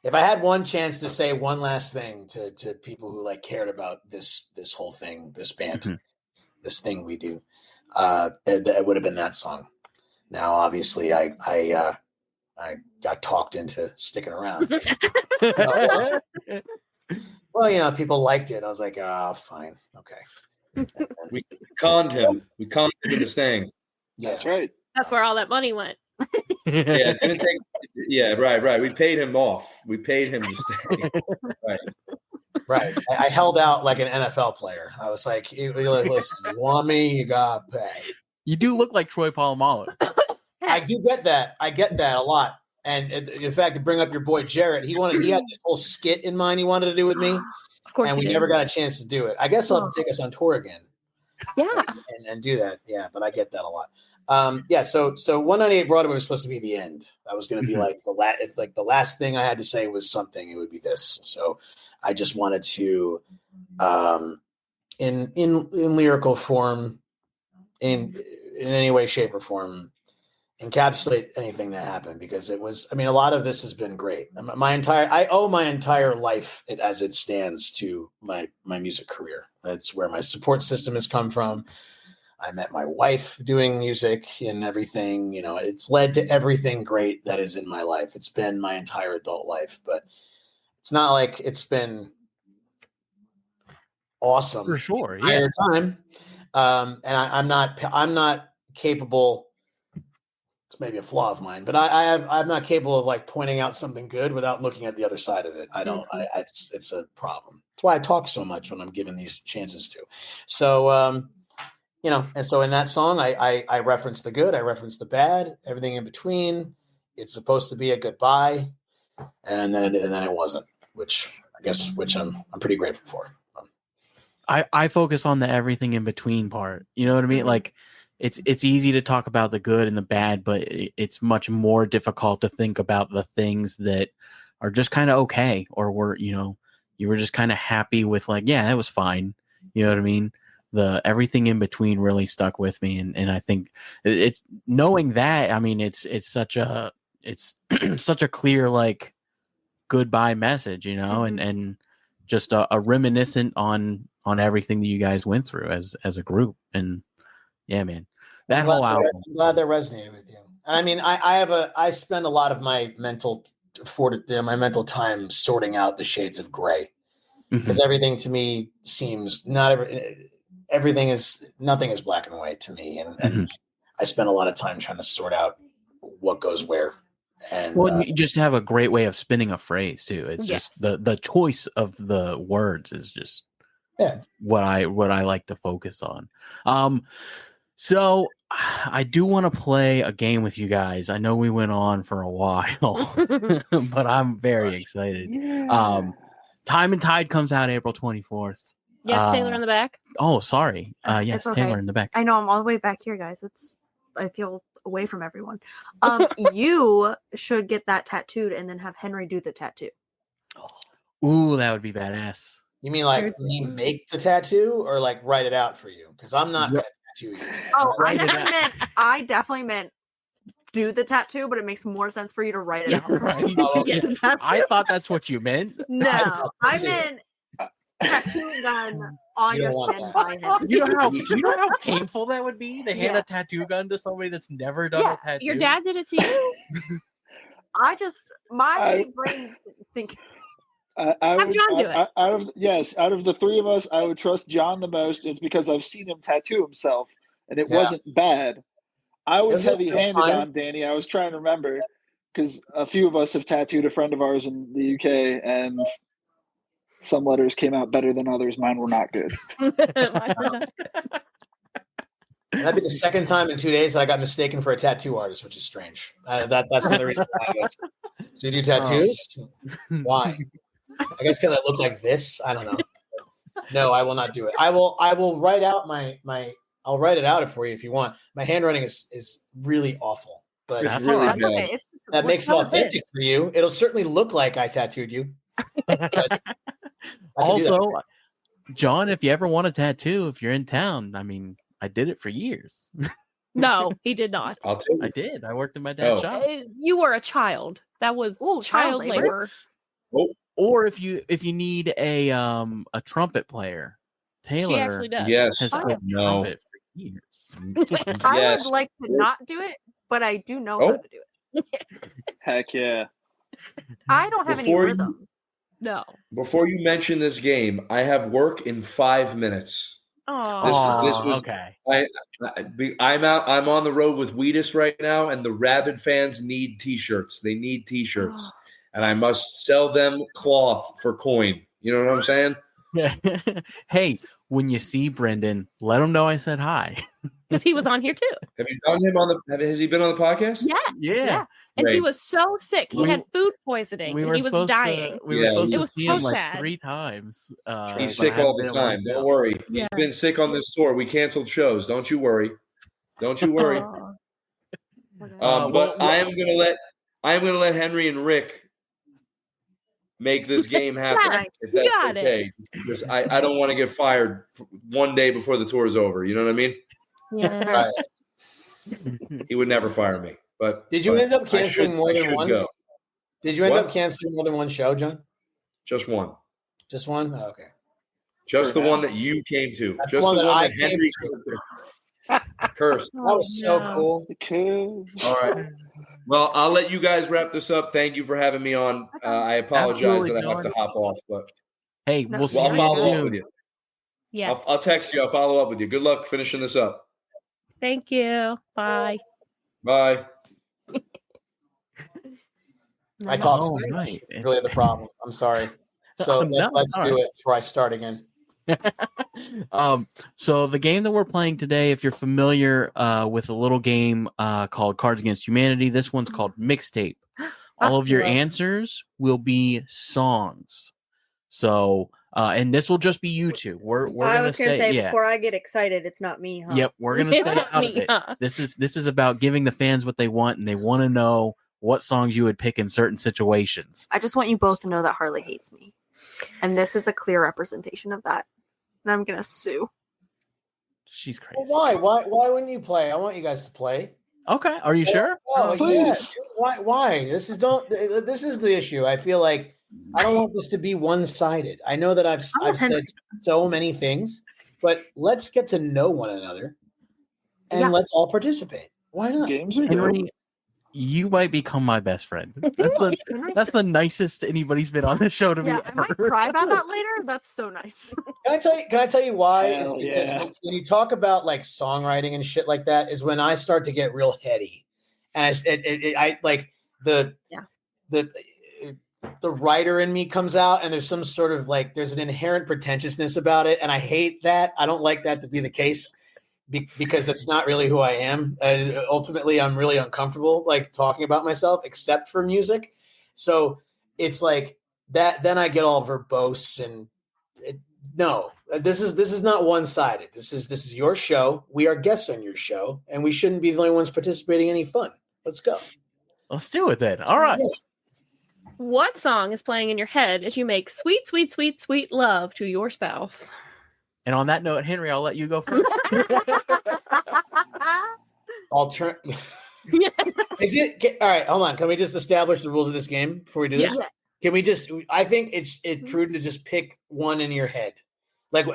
If I had one chance to say one last thing to people who like cared about this whole thing, this band, this thing we do, it would have been that song. Now, obviously, I got talked into sticking around. Well, people liked it. I was like, oh, fine, okay. We conned him. We conned him into staying. Yeah, That's right. That's where all that money went. Yeah, it didn't take. Yeah, right. We paid him off. We paid him to stay. Right. Right. I held out like an NFL player. I was like, listen, you want me? You got to pay. You do look like Troy Polamalu. I do get that. I get that a lot. And in fact, to bring up your boy Jarrett, he had this whole skit in mind he wanted to do with me. Of course, and we never got a chance to do it. I guess I'll have to take us on tour again. Yeah. And do that. Yeah, but I get that a lot. So 198 Broadway was supposed to be the end. That was going to be like the last thing I had to say was something, it would be this. So I just wanted to, in lyrical form, in any way, shape, or form, encapsulate anything that happened, because it was. I mean, a lot of this has been great. I owe my entire life as it stands to my music career. That's where my support system has come from. I met my wife doing music and everything. It's led to everything great that is in my life. It's been my entire adult life, but it's not like it's been awesome For sure. the entire time. And I'm not capable. It's maybe a flaw of mine, but I'm not capable of like pointing out something good without looking at the other side of it. I don't. It's a problem. That's why I talk so much when I'm given these chances to. So. And so in that song, I reference the good, I reference the bad, everything in between. It's supposed to be a goodbye, and then it wasn't, which I'm pretty grateful for. I focus on the everything in between part. You know what I mean? Like it's easy to talk about the good and the bad, but it's much more difficult to think about the things that are just kind of okay, or you were just kind of happy with, like, yeah, that was fine. You know what I mean? The everything in between really stuck with me, and I think it's knowing that. I mean, it's such a such a clear like goodbye message, and just a reminiscent on everything that you guys went through as a group. And yeah, man, That whole album. I'm glad that resonated with you. I mean, I spend a lot of my mental time sorting out the shades of gray, because everything to me seems nothing is black and white to me, and I spend a lot of time trying to sort out what goes where. And you just have a great way of spinning a phrase too. It's just the choice of the words is just what I like to focus on. So I do want to play a game with you guys. I know we went on for a while, but I'm very excited. Yeah. Time and Tide comes out April 24th. Yeah, Taylor in the back. Oh, sorry. Yes, It's okay. Taylor in the back. I know I'm all the way back here, guys. I feel away from everyone. You should get that tattooed and then have Henry do the tattoo. Ooh, that would be badass. You mean like me make the tattoo or like write it out for you? Because I'm not going to tattoo you. Oh, I definitely meant do the tattoo, but it makes more sense for you to write it out. Right. Get the tattoo. I thought that's what you meant. No, I meant tattoo gun on your skin by him. Do you know how painful that would be to hand a tattoo gun to somebody that's never done a tattoo? Your dad did it to you. My brain think. Have John do it. Out of the three of us, I would trust John the most. It's because I've seen him tattoo himself, and it wasn't bad. I was heavy-handed on Danny. I was trying to remember because a few of us have tattooed a friend of ours in the UK, and some letters came out better than others. Mine were not good. That'd be the second time in 2 days that I got mistaken for a tattoo artist, which is strange. That's another reason why. So you do tattoos? Why? I guess because I look like this. I don't know. No, I will not do it. I will write out I'll write it out for you if you want. My handwriting is really awful, but That's really all right. Okay. that makes it authentic for you. It'll certainly look like I tattooed you. Also, John, if you ever want a tattoo, if you're in town, I mean, I did it for years. No, he did not. I'll tell you. I did. I worked in my dad's shop. You were a child. That was child labor. Or if you need a trumpet player, Taylor She actually does. Yes. has played trumpet for years. I would like to not do it, but I do know how to do it. Heck yeah. I don't have any rhythm. No. Before you mention this game, I have work in 5 minutes. Oh, This was okay. I'm on the road with Wheatus right now, and the Rabid fans need T-shirts. They need T-shirts, and I must sell them cloth for coin. You know what I'm saying? Hey, when you see Brendan, let him know I said hi. because he was on here too. Have you done him on the? Has he been on the podcast? Yeah. And he was so sick. He had food poisoning. He was dying. We were supposed it to was see so him like sad. 3 times. He's sick all the time. Don't worry. He's been sick on this tour. We canceled shows. Don't you worry. Don't you worry. But I am gonna let Henry and Rick make this game happen. If that's okay. Because I don't want to get fired one day before the tour is over. You know what I mean? Yeah. He would never fire me. But did you end up canceling more than one? Go. Did you end up canceling more than one show, John? Just one. Just one? Oh, okay. Just the one that you came to. That's just the one that Henry cursed. That was so cool. All right. Well, I'll let you guys wrap this up. Thank you for having me on. I apologize that I have to hop off, but hey, we'll see I'll you follow soon. up with you. Yes. I'll text you. I'll follow up with you. Good luck finishing this up. Thank you. Bye. Bye. I talked Oh, too much. right. It's really the problem. I'm sorry. So No, let's all do right. it before I start again. So the game that we're playing today, if you're familiar with a little game called Cards Against Humanity, this one's called Mixtape. All of your answers will be songs. So and this will just be you two. We're gonna stay. Before I get excited, it's not me, huh? Yep, we're gonna stay out of it. This is about giving the fans what they want, and they want to know what songs you would pick in certain situations. I just want you both to know that Harley hates me. And this is a clear representation of that. And I'm going to sue. She's crazy. Well, why wouldn't you play? I want you guys to play. Okay, are you sure? Oh, yes. Why? This is the issue. I feel like I don't want this to be one-sided. I know that I've said so many things, but let's get to know one another. and Yeah. let's all participate. Why not? Games are good. Henry, you might become my best friend. That's the nicest anybody's been on the show to me Yeah, I might ever. cry about that later. That's so nice. Can I tell you why? It's Hell because yeah. when you talk about like songwriting and shit like that, is when I start to get real heady, and I like the writer in me comes out, and there's some sort of like there's an inherent pretentiousness about it, and I hate that. I don't like that to be the case because that's not really who I am. Ultimately, I'm really uncomfortable like talking about myself, except for music. So it's like that. Then I get all verbose and. No, this is not one-sided. This is your show. We are guests on your show, and we shouldn't be the only ones participating in any fun. Let's go. Let's do it then. All right. What song is playing in your head as you make sweet, sweet, sweet, sweet love to your spouse? And on that note, Henry, I'll let you go first. Is it all right? Hold on. Can we just establish the rules of this game before we do this? Yeah. Can we just? I think it's prudent to just pick one in your head, like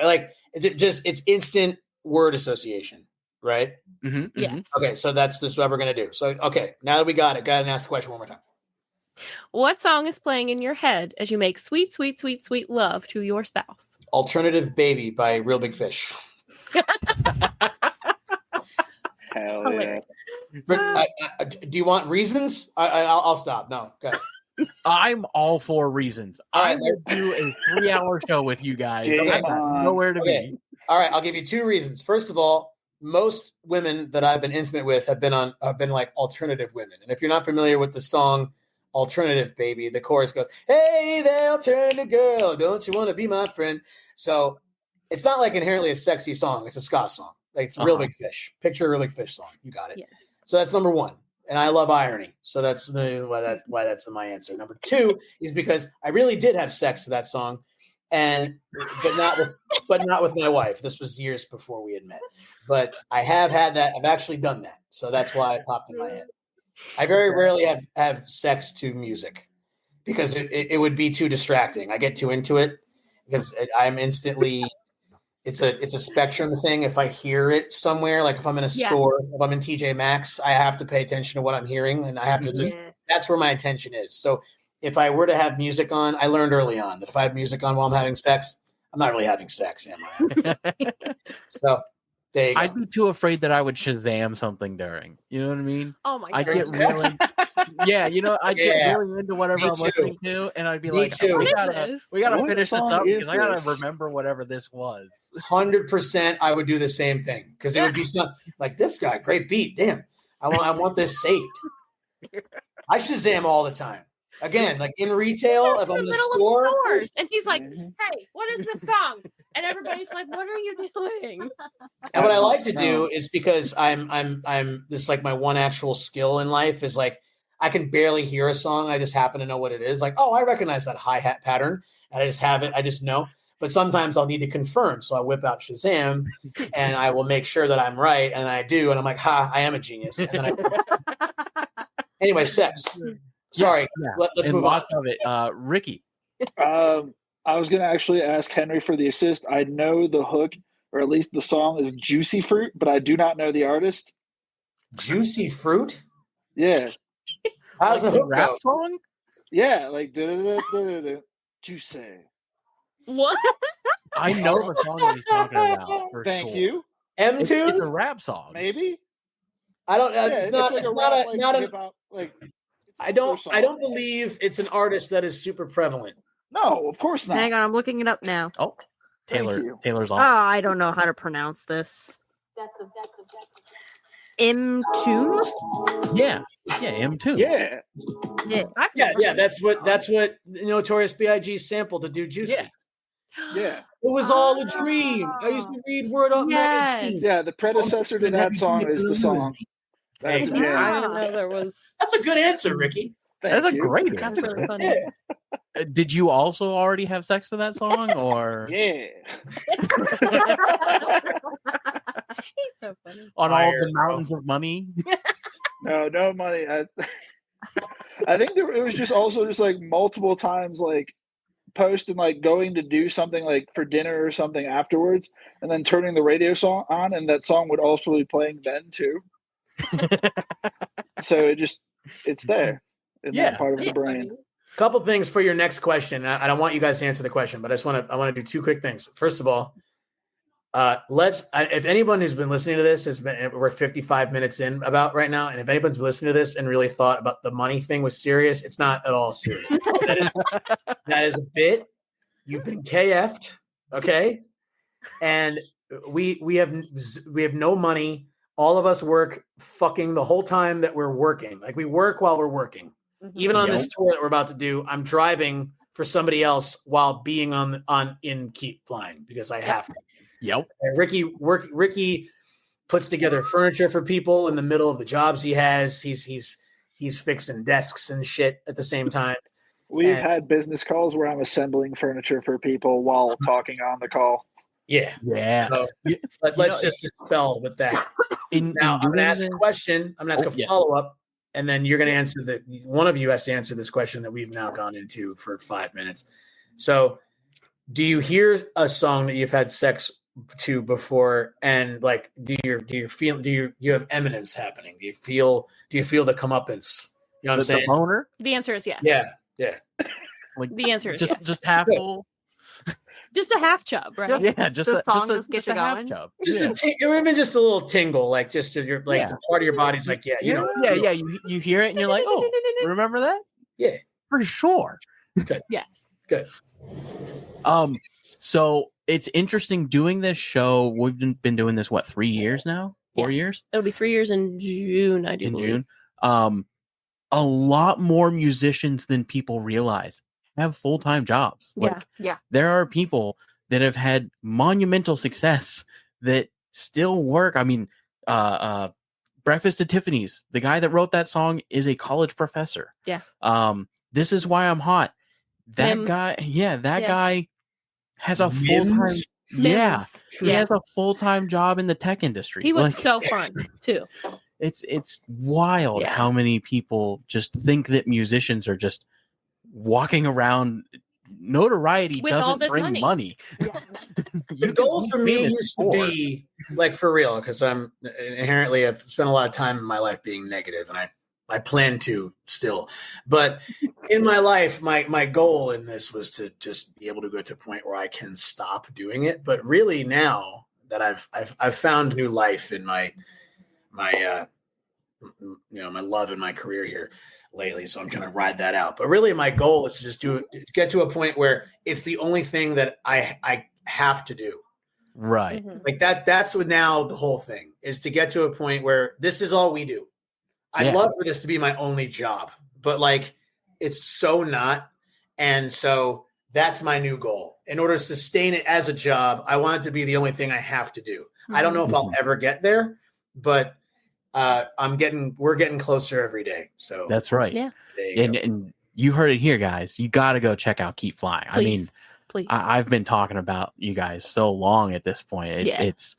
it's instant word association, right? Mm-hmm, Yes. Okay, so that's just what we're gonna do. So okay, now that we got it, go ahead and ask the question one more time. What song is playing in your head as you make sweet, sweet, sweet, sweet love to your spouse? Alternative Baby by Real Big Fish. Hell yeah. Do you want reasons? I'll stop. No, go ahead. I'm all for reasons. All I right, will do a 3-hour show with you guys. Game I got on. nowhere to Okay. be. All right, I'll give you 2 reasons. First of all, most women that I've been intimate with have been like alternative women. And if you're not familiar with the song Alternative Baby, the chorus goes, "Hey there, alternative girl, don't you want to be my friend?" So it's not like inherently a sexy song. It's a ska song. Like it's Real Big Fish. Picture a Real Big Fish song. You got it. Yes. So that's number 1. And I love irony. So that's why that's my answer. Number 2 is because I really did have sex to that song, but not with my wife. This was years before we had met. But I have had that. I've actually done that. So that's why it popped in my head. I very rarely have sex to music because it would be too distracting. I get too into it because I'm instantly. It's a spectrum thing. If I hear it somewhere, like if I'm in a store, if I'm in TJ Maxx, I have to pay attention to what I'm hearing, and I have to just. That's where my attention is. So if I were to have music on, I learned early on that if I have music on while I'm having sex, I'm not really having sex, am I? So there you go. I'd be too afraid that I would Shazam something during. You know what I mean? Oh my I'd god. get really, yeah, I'd get really into whatever Me I'm too. listening to, and I'd be Me like, too. we What is gotta this? What finish this song up is because I gotta this? remember whatever this was. 100%, I would do the same thing because it would be something like this guy, great beat. Damn, I want this saved. I Shazam all the time. Again, like in retail, if I'm in a store, Stores. And he's like, Mhm. hey, what is this song? And everybody's like, what are you doing? and what I like to do is because I'm this like my one actual skill in life is like I can barely hear a song. I just happen to know what it is. Like, oh, I recognize that hi-hat pattern, and I just have it. I just know. But sometimes I'll need to confirm, so I whip out Shazam, and I will make sure that I'm right, and I do, and I'm like, ha, I am a genius. And then anyway, sex. Sorry, Yes, yeah. let's and move on. lots of it. Ricky, I was going to actually ask Henry for the assist. I know the hook, or at least the song, is Juicy Fruit, but I do not know the artist. Juicy Fruit? Yeah. How's like the the hook rap go? song? Yeah, like Juicy. What? I know the song that he's talking about for Thank sure. you. M It's tune? a rap song. Maybe. I don't. Yeah, it's not. like It's a not rap, a. like, Not an. hip-hop, like I don't. song. I don't believe it's an artist that is super prevalent. No, of course not. Hang on, I'm looking it up now. Oh, Thank you. Taylor's Oh, on. I don't know how to pronounce this. M2? Yeah, M2. Yeah. Yeah. Yeah. That's what Notorious B.I.G. sampled to do Juicy. Yeah. Yeah. It was all a dream. I used to read Word Up Yes. magazine. Yeah, the predecessor to that song is the song. That's a Hey, jam. I didn't know there was. That's a good answer, Ricky. Thank That's a you. great That's answer. really funny. Yeah. Did you also already have sex to that song, or Yeah. He's so funny. on all Fire, the mountains of money? No money. I think it was just also just like multiple times like post and like going to do something like for dinner or something afterwards, and then turning the radio song on, and that song would also be playing then too. So it's there in Yeah. that part of the Yeah, I brain. mean, Couple things for your next question. I don't want you guys to answer the question, but I want to do two quick things. First of all, if anyone who's been listening to this we're 55 minutes in about right now, and if anyone's listening to this and really thought about the money thing was serious, it's not at all serious. that is a bit. You've been KF'd, okay? And we have no money. All of us work fucking the whole time that we're working. Like we work while we're working. Even on this tour that we're about to do, I'm driving for somebody else while being in Keep Flying because I have to. Yep. And Ricky puts together furniture for people in the middle of the jobs he has. He's fixing desks and shit at the same time. We've had business calls where I'm assembling furniture for people while talking on the call. Yeah. Yeah. So let's just dispel with that. Now I'm going to ask a question. I'm going to ask a follow up, and then you're going to answer one of you has to answer this question that we've now gone into for 5 minutes. So, do you hear a song that you've had sex to before, and like, do you have eminence happening? Do you feel the comeuppance? You know what I'm saying? The boner? the answer is yes. Yeah. Like The answer is yes. just half full. Just a half chub, right? Just the a, song just just a get you half going? chub. Or even just a little tingle, like just your the part of your body's like, you know. You hear it and you're like, oh, remember that? Yeah, for sure. Yes. Good. So it's interesting doing this show. We've been doing this 3 years now? 4 Yes. years? It'll be 3 years in June, I do believe. June. A lot more musicians than people realize have full-time jobs. Yeah. There are people that have had monumental success that still work. I mean, Breakfast at Tiffany's, the guy that wrote that song is a college professor. Yeah. This Is Why I'm Hot. That Mims. guy has a full-time Mims. he has a full-time job in the tech industry. He was so fun too. It's wild how many people just think that musicians are just walking around. Notoriety With all doesn't this bring money. The goal for me used to be, like, for real, because I've spent a lot of time in my life being negative, and I plan to still. But in my life, my goal in this was to just be able to go to a point where I can stop doing it. But really now that I've found new life in my love in my career here lately, so I'm trying to ride that out. But really my goal is to just get to a point where it's the only thing that I have to do. Right. Mm-hmm. Like that's what now the whole thing is, to get to a point where this is all we do. I'd love for this to be my only job, but like it's so not. And so that's my new goal. In order to sustain it as a job, I want it to be the only thing I have to do. I don't know if I'll ever get there, but we're getting closer every day. So that's right. Yeah. And you heard it here, guys. You got to go check out Keep Flying. Please. I've been talking about you guys so long at this point. It's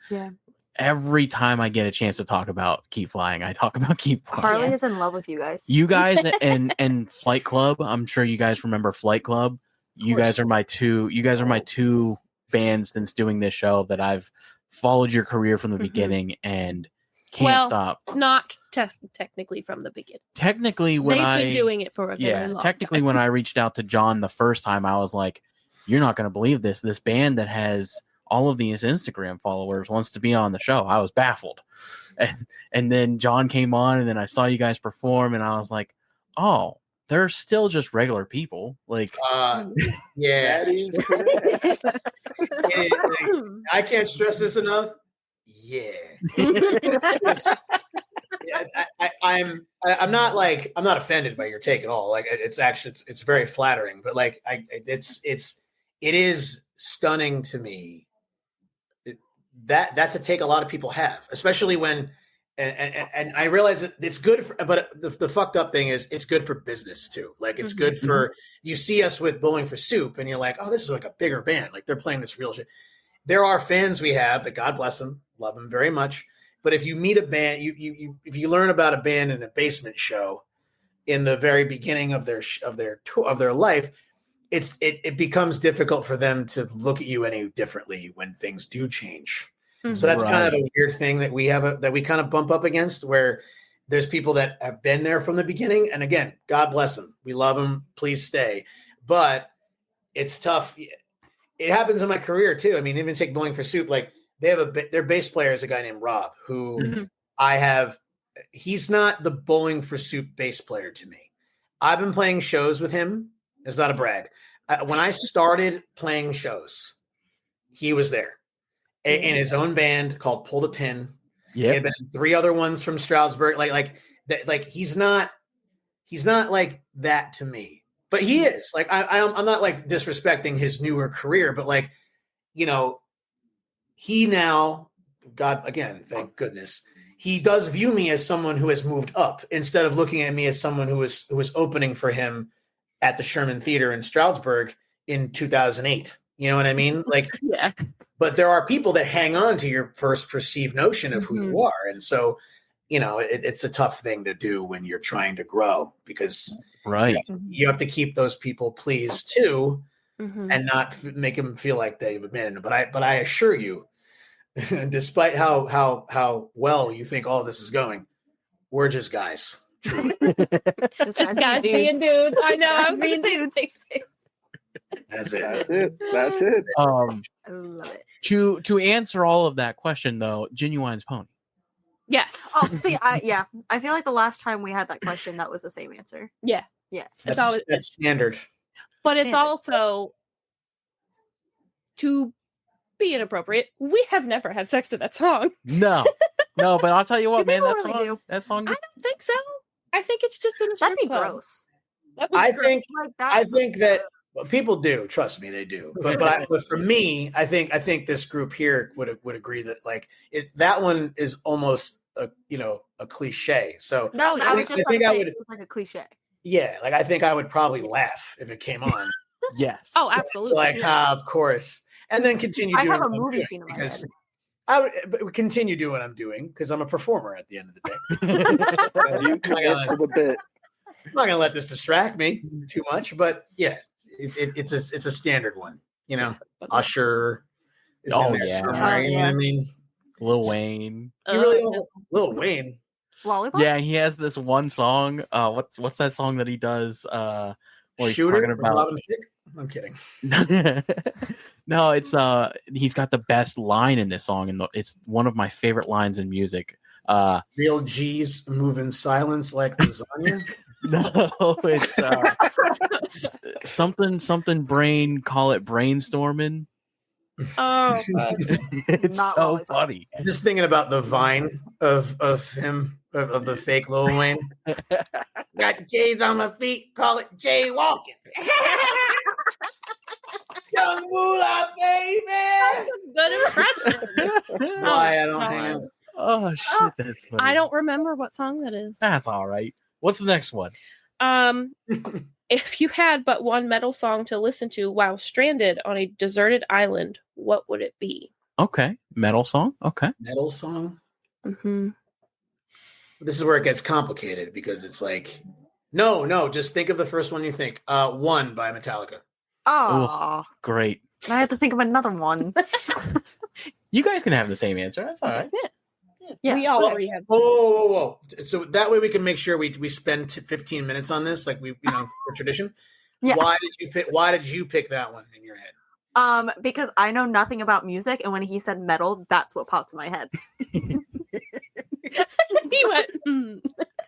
every time I get a chance to talk about Keep Flying, I talk about Keep Flying. Harley is in love with you guys. You guys and Flight Club. I'm sure you guys remember Flight Club. You guys are my two bands since doing this show that I've followed your career from the beginning and can't stop. Not technically from the beginning. Technically, they've been doing it for a very long technically time. When I reached out to John the first time, I was like, you're not going to believe this. This band that has all of these Instagram followers wants to be on the show. I was baffled. And then John came on, and then I saw you guys perform, and I was like, oh, they're still just regular people. Like, yeah. I can't stress this enough. Yeah. I'm not offended by your take at all. Like, it's actually it's very flattering, but like it is stunning to me that's a take a lot of people have, especially when and I realize that it's good but the fucked up thing is it's good for business too. Like, it's good for, you see us with Bowling for Soup and you're like, oh, this is like a bigger band, like they're playing this real shit. There are fans we have that, God bless them, love them very much. But if you meet a band, if you learn about a band in a basement show in the very beginning of their life, it becomes difficult for them to look at you any differently when things do change. Mhm. So that's kind of Right. a weird thing that that we kind of bump up against, where there's people that have been there from the beginning. And again, God bless them. We love them. Please stay. But it's tough. It happens in my career too. I mean, even take Bowling for Soup. Like their bass player is a guy named Rob, who Mhm. he's not the Bowling for Soup bass player to me. I've been playing shows with him. It's not a brag. When I started playing shows, he was there in his own band called Pull the Pin. He had been in 3 other ones from Stroudsburg. Like he's not like that to me, but he is. Like I'm not like disrespecting his newer career, but like, you know, he now, God, again, thank goodness, he does view me as someone who has moved up instead of looking at me as someone who was opening for him at the Sherman Theater in Stroudsburg in 2008. You know what I mean? Like, Yeah. but there are people that hang on to your first perceived notion of who you are. And so, you know, it's a tough thing to do when you're trying to grow, because Right. you have to keep those people pleased too, Mhm. and not make them feel like they've abandoned. But I assure you, despite how well you think all of this is going, we're just guys. Just guys being dudes. I know. I'm being dudes. That's it. That's it. That's it. I love it. To answer all of that question though, Genuine's Pony. Yes. Oh, see, I feel like the last time we had that question, that was the same answer. Yeah. Yeah. That's standard. But it's Standard. also, to be inappropriate, we have never had sex to that song. No, but I'll tell you what, Do man, people that really song, do? that song. I don't think so. I think it's just in a strip That'd be club. gross. That would I be gross. think Like I that's think that people do. Trust me, they do. But for me, I think this group here would agree that like that one is almost a cliche. So no, I was just I think about to I say, would. it was like a cliche. Yeah, like I think I would probably laugh if it came on. Yes. Oh, absolutely. Like, of course, and then continue I doing have a what I'm movie doing, scene in my because head. I would continue doing what I'm doing because I'm a performer at the end of the day. And you commit to the bit. I'm not gonna let this distract me too much, but yeah, it's a standard one. You know, Usher is Oh, in there yeah. somewhere. You know what I mean? Lil Wayne. You really don't Lil Wayne. Lollipop? Yeah, he has this one song. What's that song that he does? Where he's Shooter talking with about. Robin Thicke? I'm kidding. No, it's he's got the best line in this song, and it's one of my favorite lines in music. Real G's move in silence like lasagna. No, it's something brain, call it brainstorming. Oh, It's Not so Lollipop. funny. Just thinking about the vine of him of the fake Lil Wayne. Got J's on my feet, call it Jay walking. Young moolah, baby. good impression. Why I don't hang out. Oh shit, that's funny. I don't remember what song that is. That's all right. What's the next one? If you had but one metal song to listen to while stranded on a deserted island, what would it be? Okay, metal song. Okay, Metal song. Mm-hmm. This is where it gets complicated because it's like, no, just think of the first one you think. One by Metallica. Oh, great. I had to think of another one. You guys can have the same answer. That's all right. Yeah. We all already have. Whoa. So that way we can make sure we spend 15 minutes on this, like we, for tradition. Yeah. Why did you pick that one in your head? Because I know nothing about music, and when he said metal, that's what popped in my head. He went.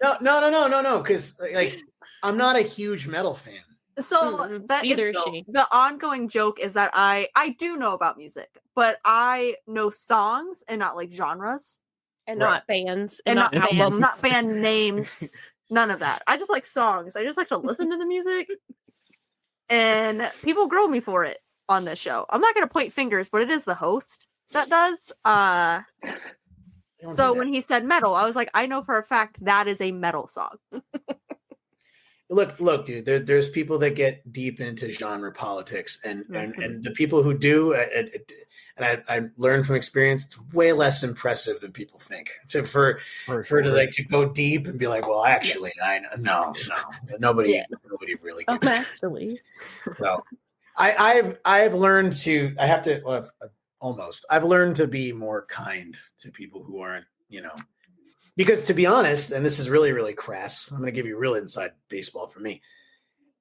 No. Because like I'm not a huge metal fan. So that Neither is is she. the ongoing joke is that I do know about music, but I know songs and not like genres And Right. not bands. and not albums. bands, not band names, none of that. I just like songs. I just like to listen to the music, and people grow me for it on this show. I'm not going to point fingers, but it is the host that does. So when he said metal, I was like, I know for a fact that is a metal song. look, dude. There's people that get deep into genre politics, and the people who do, and I learned from experience, it's way less impressive than people think. So for to like to go deep and be like, well, actually, no, nobody really gets it. Actually, So I've learned to I've learned to be more kind to people who aren't, because to be honest, and this is really, really crass, I'm going to give you real inside baseball for me.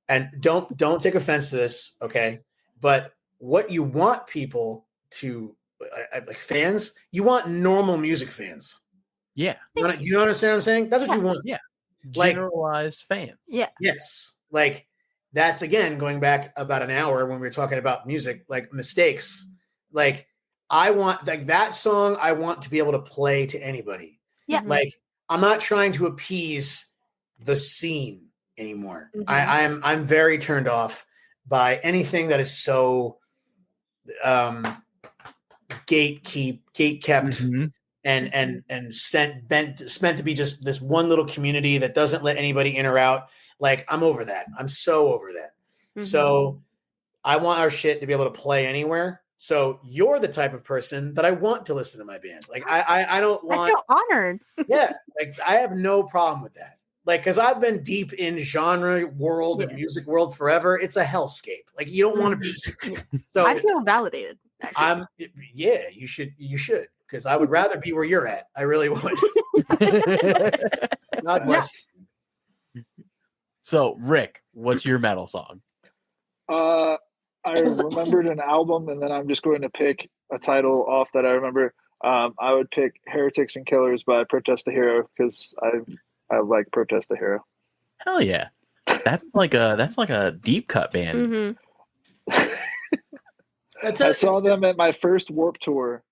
And don't take offense to this, okay? But what you want people to, like fans, you want normal music fans. Yeah. You understand what I'm saying? That's what you want. Yeah. Like, Generalized fans. Yeah. yes. Like, that's, again, going back about an hour when we were talking about music, like mistakes. Like, I want, like, that song I want to be able to play to anybody. Yeah. Like, I'm not trying to appease the scene anymore. Mhm. I'm very turned off by anything that is so gate kept Mhm. and spent to be just this one little community that doesn't let anybody in or out. Like, I'm over that. I'm so over that. So I want our shit to be able to play anywhere. So you're the type of person that I want to listen to my band. Like, I don't I want. feel honored. Yeah, like I have no problem with that. Like, because I've been deep in genre world and music world forever. It's a hellscape. Like, you don't want to be here. So I feel validated. Actually. you should, because I would rather be where you're at. I really would. God bless. So, Rick, what's your metal song? I remembered an album, and then I'm just going to pick a title off that I remember. I would pick "Heretics and Killers" by Protest the Hero because I like Protest the Hero. Hell yeah. That's like a deep cut band. I saw them at my first Warped Tour,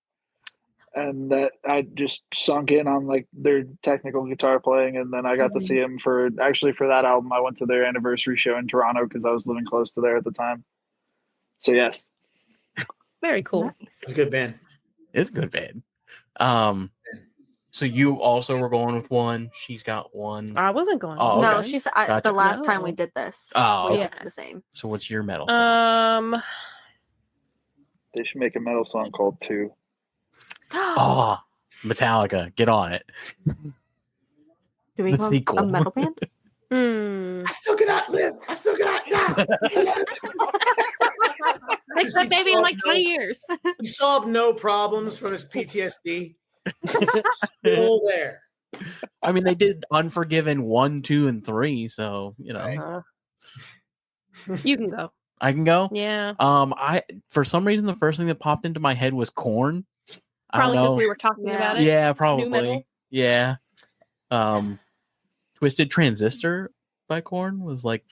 and that I just sunk in on like their technical guitar playing, and then I got to see them for that album. I went to their anniversary show in Toronto because I was living close to there at the time. So yes, very cool. Nice. It's a good band. It's a good band. So you also were going with one. She's got one. I wasn't going. Oh, No, okay. she's Gotcha. the last time we did this. Oh, we okay. went to the same. So what's your metal song? they should make a metal song called "Two." Oh, Metallica, get on it. Do we the call sequel. a metal band? I still cannot live. I still cannot die. Makes that baby in like 20 years. He solved no problems from his PTSD. He's still there. I mean, they did Unforgiven 1, 2, and 3, so you know. You can go. I can go. Yeah. I for some reason the first thing that popped into my head was Korn. Probably because we were talking about it. Yeah, New probably. metal. Yeah. Twisted Transistor by Korn was like,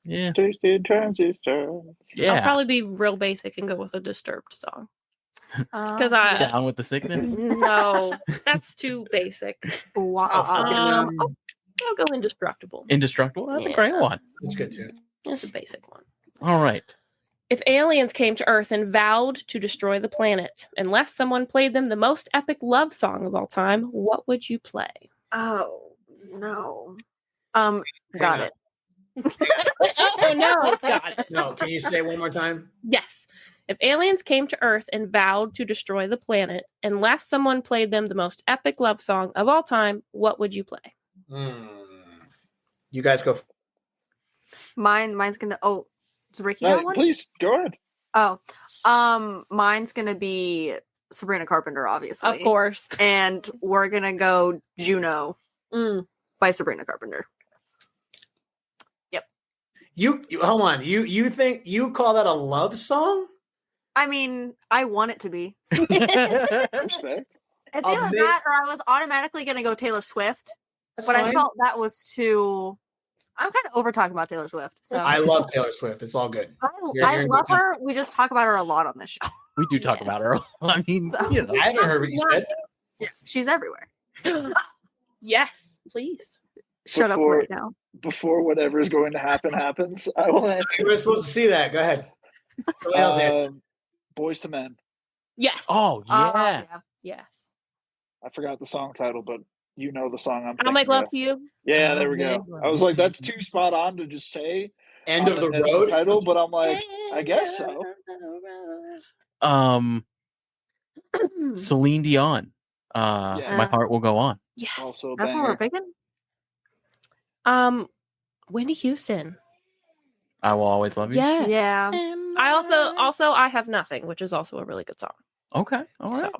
yeah. Twisted Transistor. Yeah. I'll probably be real basic and go with a Disturbed song. Because I Down with the Sickness. No, that's too basic. I'll go Indestructible. Indestructible. That's a great one. That's good too. That's a basic one. All right. If aliens came to Earth and vowed to destroy the planet, unless someone played them the most epic love song of all time, what would you play? Oh no. Got it. Oh no, got it. No, can you say it one more time? Yes. If aliens came to Earth and vowed to destroy the planet, unless someone played them the most epic love song of all time, what would you play? You guys go. Mine's gonna. Oh, does Ricky got one? Please go ahead. Oh, mine's gonna be Sabrina Carpenter, obviously, Of course. and we're gonna go Juno by Sabrina Carpenter. Yep. You hold on. You think you call that a love song? I mean, I want it to be. Respect. It's either that or I was automatically gonna go Taylor Swift, but I felt that was too. I'm kind of over talking about Taylor Swift. So I love Taylor Swift. It's all good. I love her. We just talk about her a lot on this show. We do talk about her. I mean, you know. I haven't heard what you said. Yeah, she's everywhere. Yes, please. Shut up right now. Before whatever is going to happen happens, I will answer. You were supposed to see that. Go ahead. Somebody else answer. Boys to Men. Yes. Oh yeah. Yes. I forgot the song title, but you know the song I'm I'll make thinking love of. to you. Yeah, I'll there we go. make love I was like, that's too spot on to just say End of the as road. title, but I'm like, I guess so. Celine Dion. Yeah. My heart will go on. Yes. Also a That's what we're banger. picking. Whitney Houston. I will always love you. Yes. Yeah. I also I Have Nothing, which is also a really good song. Okay. All right.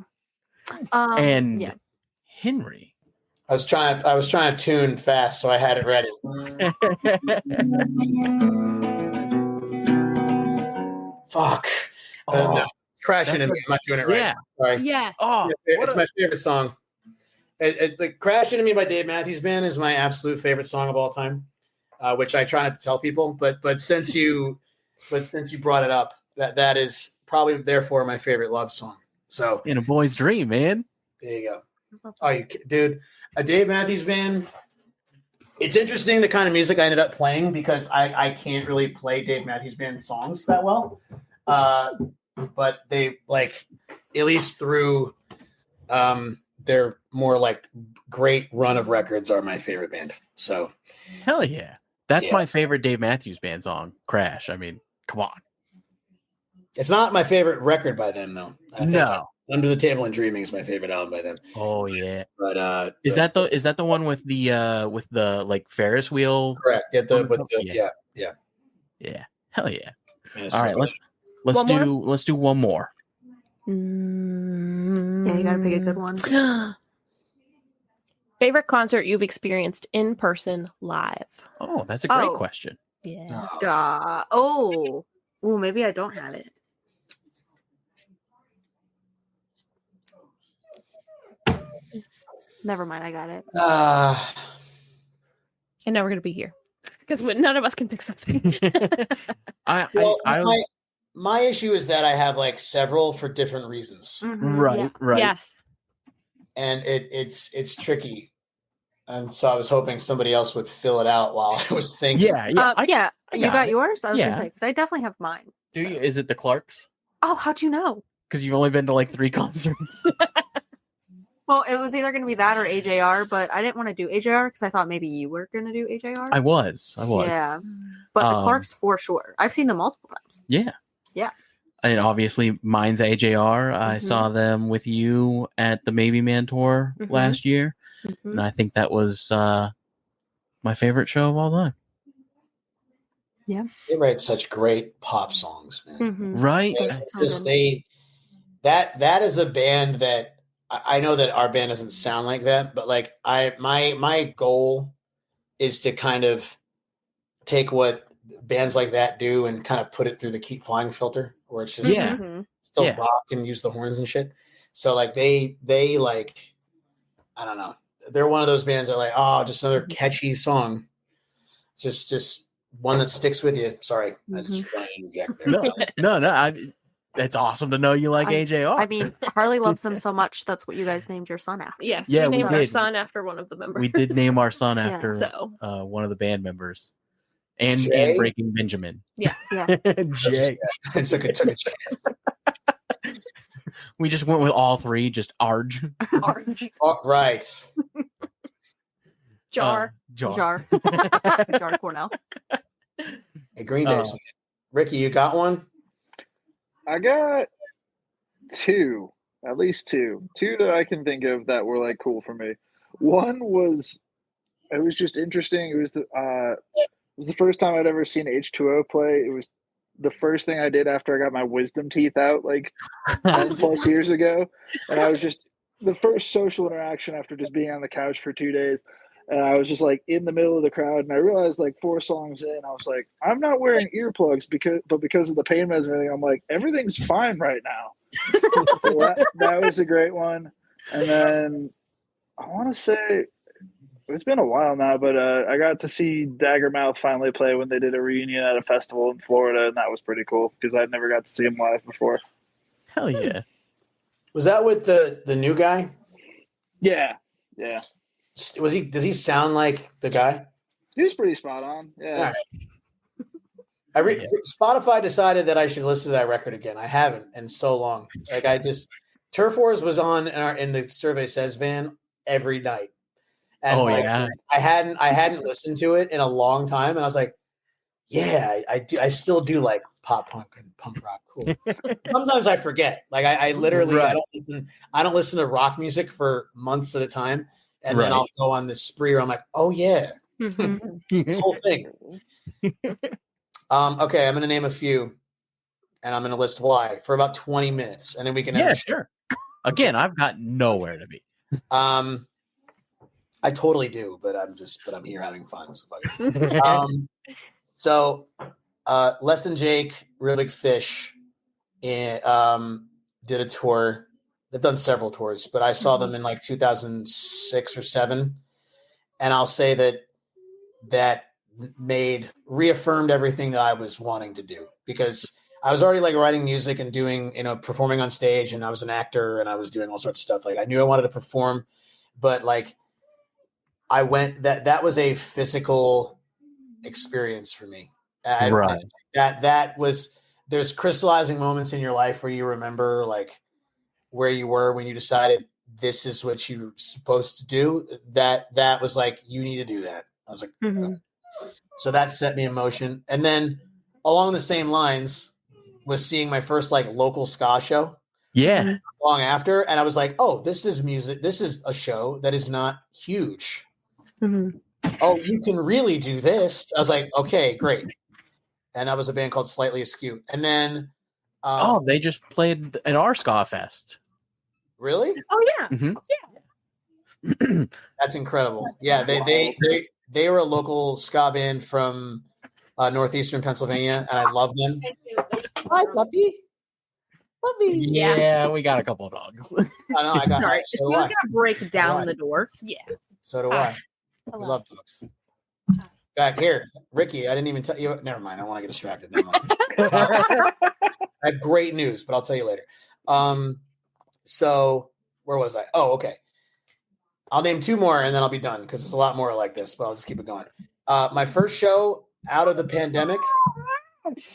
So And yeah. Henry. I was trying to tune fast, so I had it ready. Fuck. No, crashing into me. I'm not doing it right. Yeah. Sorry. yes. Oh, It's my favorite song. Like Crashing Into Me by Dave Matthews Band is my absolute favorite song of all time, which I try not to tell people. But since you brought it up, that is probably therefore my favorite love song. So in a boy's dream, man. there you go. Oh, dude, a Dave Matthews Band. It's interesting the kind of music I ended up playing because I can't really play Dave Matthews Band songs that well. But they like at least through their more like great run of records are my favorite band. So Hell yeah. That's Yeah. my favorite Dave Matthews Band song, Crash. I mean, come on. it's not my favorite record by them though. I think No. Under the Table and Dreaming is my favorite album by them. Oh yeah. But Is that the one with the like Ferris wheel? correct? Yeah. Yeah. Hell yeah. Man, All right, let's One more? let's do one more. Yeah, you gotta pick a good one. Favorite concert you've experienced in person live? Oh, that's a great Oh. question. Yeah. Oh, maybe I don't have it. Never mind, I got it. And now we're gonna be here because none of us can pick something. My issue is that I have like several for different reasons, Right, Yeah. right. Yes. and it's tricky. And so I was hoping somebody else would fill it out while I was thinking. Yeah, yeah. I You got got it. yours? I was Yeah. gonna say because I definitely have mine. do so. you? Is it the Clarks? Oh, how'd you know? Because you've only been to like 3 concerts. Well, it was either gonna be that or AJR, but I didn't want to do AJR because I thought maybe you were gonna do AJR. I was. Yeah, but the Clarks for sure. I've seen them multiple times. Yeah. Yeah. And obviously, mine's AJR. I Mhm. saw them with you at the Maybe Man tour Mhm. last year, Mhm. and I think that was my favorite show of all time. They write such great pop songs, man. Mhm. Right? It's just that is a band that I know that our band doesn't sound like that, but like my goal is to kind of take what bands like that do and kind of put it through the Keep Flying filter, where it's just Yeah. Mhm. still Yeah. rock and use the horns and shit. So like they like, I don't know, they're one of those bands that are like, oh, just another catchy song, just one that sticks with you. Sorry, I just wanted to interject there. No. It's awesome to know you like AJR. I mean, Harley loves them so much. That's what you guys named your son after. Yes. Yeah, we we named our did. son after one of the members. we did name our son Yeah. after So one of the band members, and Jay? Breaking Benjamin. Yeah. Jay. And took a chance. We just went with all 3, just Arj. Orange Oh, right. jar. Jar. Jar Cornell. Hey, Green Day. Uh, Ricky, you got one? I got 2, at least 2 that I can think of that were like cool for me. One was, it was just interesting. It was the first time I'd ever seen H2O play. It was the first thing I did after I got my wisdom teeth out like 10 plus years ago, and I was just the first social interaction after just being on the couch for 2 days, and I was just like in the middle of the crowd, and I realized like 4 songs in, I was like, I'm not wearing earplugs because of the pain meds and everything, I'm like, everything's fine right now. So that was a great one. And then I want to say it's been a while now, but I got to see Daggermouth finally play when they did a reunion at a festival in Florida, and that was pretty cool because I'd never got to see him live before. Hell yeah. Was that with the new guy? Yeah. Was he? Does he sound like the guy? He was pretty spot on. Yeah. Spotify decided that I should listen to that record again. I haven't in so long. Like Turf Wars was on in the Survey Says van every night, And Oh, like, yeah. I hadn't listened to it in a long time, and I was like, yeah, I still do like pop punk and punk rock. Cool. Sometimes I forget. Like I literally Right. I don't listen to rock music for months at a time, and then Right. I'll go on this spree where I'm like, oh yeah, this whole thing. Okay, I'm gonna name a few, and I'm gonna list why for about 20 minutes, and then we can end Yeah, the show. sure. Again, I've got nowhere to be. I totally do, but I'm here having fun. So fuck it. So Less Than Jake, Real Big Fish, did a tour. They've done several tours, but I saw them in like 2006 or 7, and I'll say that reaffirmed everything that I was wanting to do, because I was already like writing music and doing, performing on stage, and I was an actor and I was doing all sorts of stuff. Like I knew I wanted to perform, but like I went that was a physical experience for me. Right. That was, there's crystallizing moments in your life where you remember like where you were when you decided this is what you're supposed to do. That was like, you need to do that. I was like, okay. So that set me in motion. And then along the same lines was seeing my first like local ska show. Yeah. Long after, and I was like, oh, this is music. This is a show that is not huge. Oh, you can really do this. I was like, okay, great. And that was a band called Slightly Askew. And then they just played at our ska fest. Really? Oh yeah. Mhm. That's incredible. Yeah, they were a local ska band from northeastern Pennsylvania, and I love them. Hi, puppy. Puppy. Yeah, we got a couple of dogs. I know. I got. Sorry, So she do was I. gonna break down the door. Yeah. So do I. I love dogs. Back here, Ricky. I didn't even tell you. Never mind. I want to get distracted. Never mind. I have great news, but I'll tell you later. So where was I? Oh, okay. I'll name 2 more and then I'll be done because there's a lot more like this, but I'll just keep it going. My first show out of the pandemic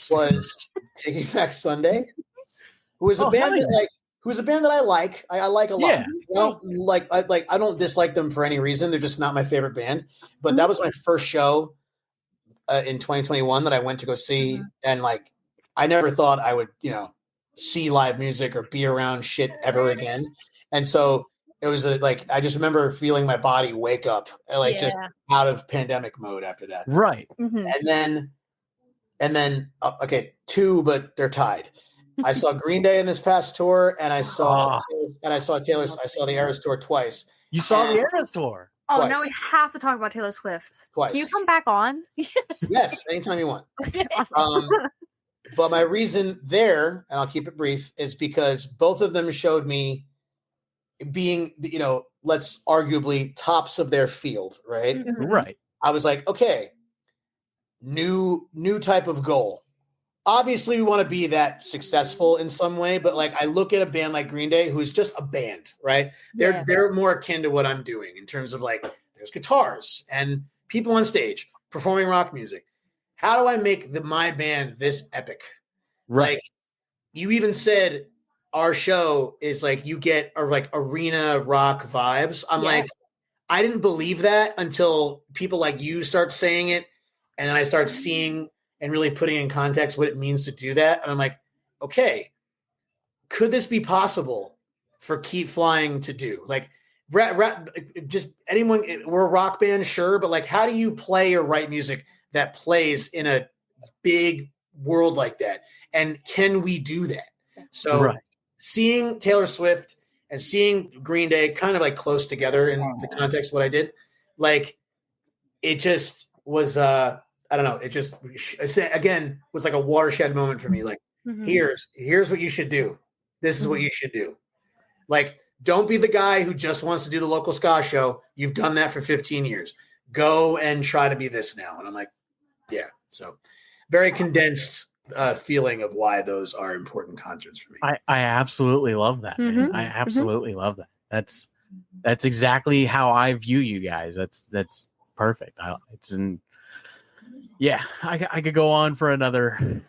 was Taking Back Sunday, who is a band that I like. I like a lot. Yeah. I don't dislike them for any reason. They're just not my favorite band. But that was my first show in 2021 that I went to go see, and like I never thought I would, see live music or be around shit ever again. And so it was I just remember feeling my body wake up, just out of pandemic mode after that. Right. And then okay, 2, but they're tied. I saw Green Day in this past tour, and I saw the Eras tour twice. You saw the Eras tour. Oh, Twice. now we have to talk about Taylor Swift. Twice. Can you come back on? Yes, anytime you want. Awesome. But my reason there, and I'll keep it brief, is because both of them showed me being, let's arguably tops of their field, right? Right. I was like, okay, new type of goal. Obviously, we want to be that successful in some way, but like I look at a band like Green Day, who's just a band, right? They're more akin to what I'm doing in terms of like there's guitars and people on stage performing rock music. How do I make my band this epic? Right. Like you even said, our show is like you get like arena rock vibes. I'm like, I didn't believe that until people like you start saying it, and then I start seeing and really putting in context what it means to do that. And I'm like, okay, could this be possible for Keep Flying to do? Like, just anyone, we're a rock band, sure, but like, how do you play or write music that plays in a big world like that? And can we do that? So seeing Taylor Swift and seeing Green Day kind of like close together in the context of what I did, like, it just was, I don't know. It just, again, was like a watershed moment for me. Like, here's what you should do. This is what you should do. Like, don't be the guy who just wants to do the local ska show. You've done that for 15 years. Go and try to be this now. And I'm like, yeah. So very condensed feeling of why those are important concerts for me. I absolutely love that. Man. I absolutely love that. That's exactly how I view you guys. That's perfect. Yeah, I could go on for another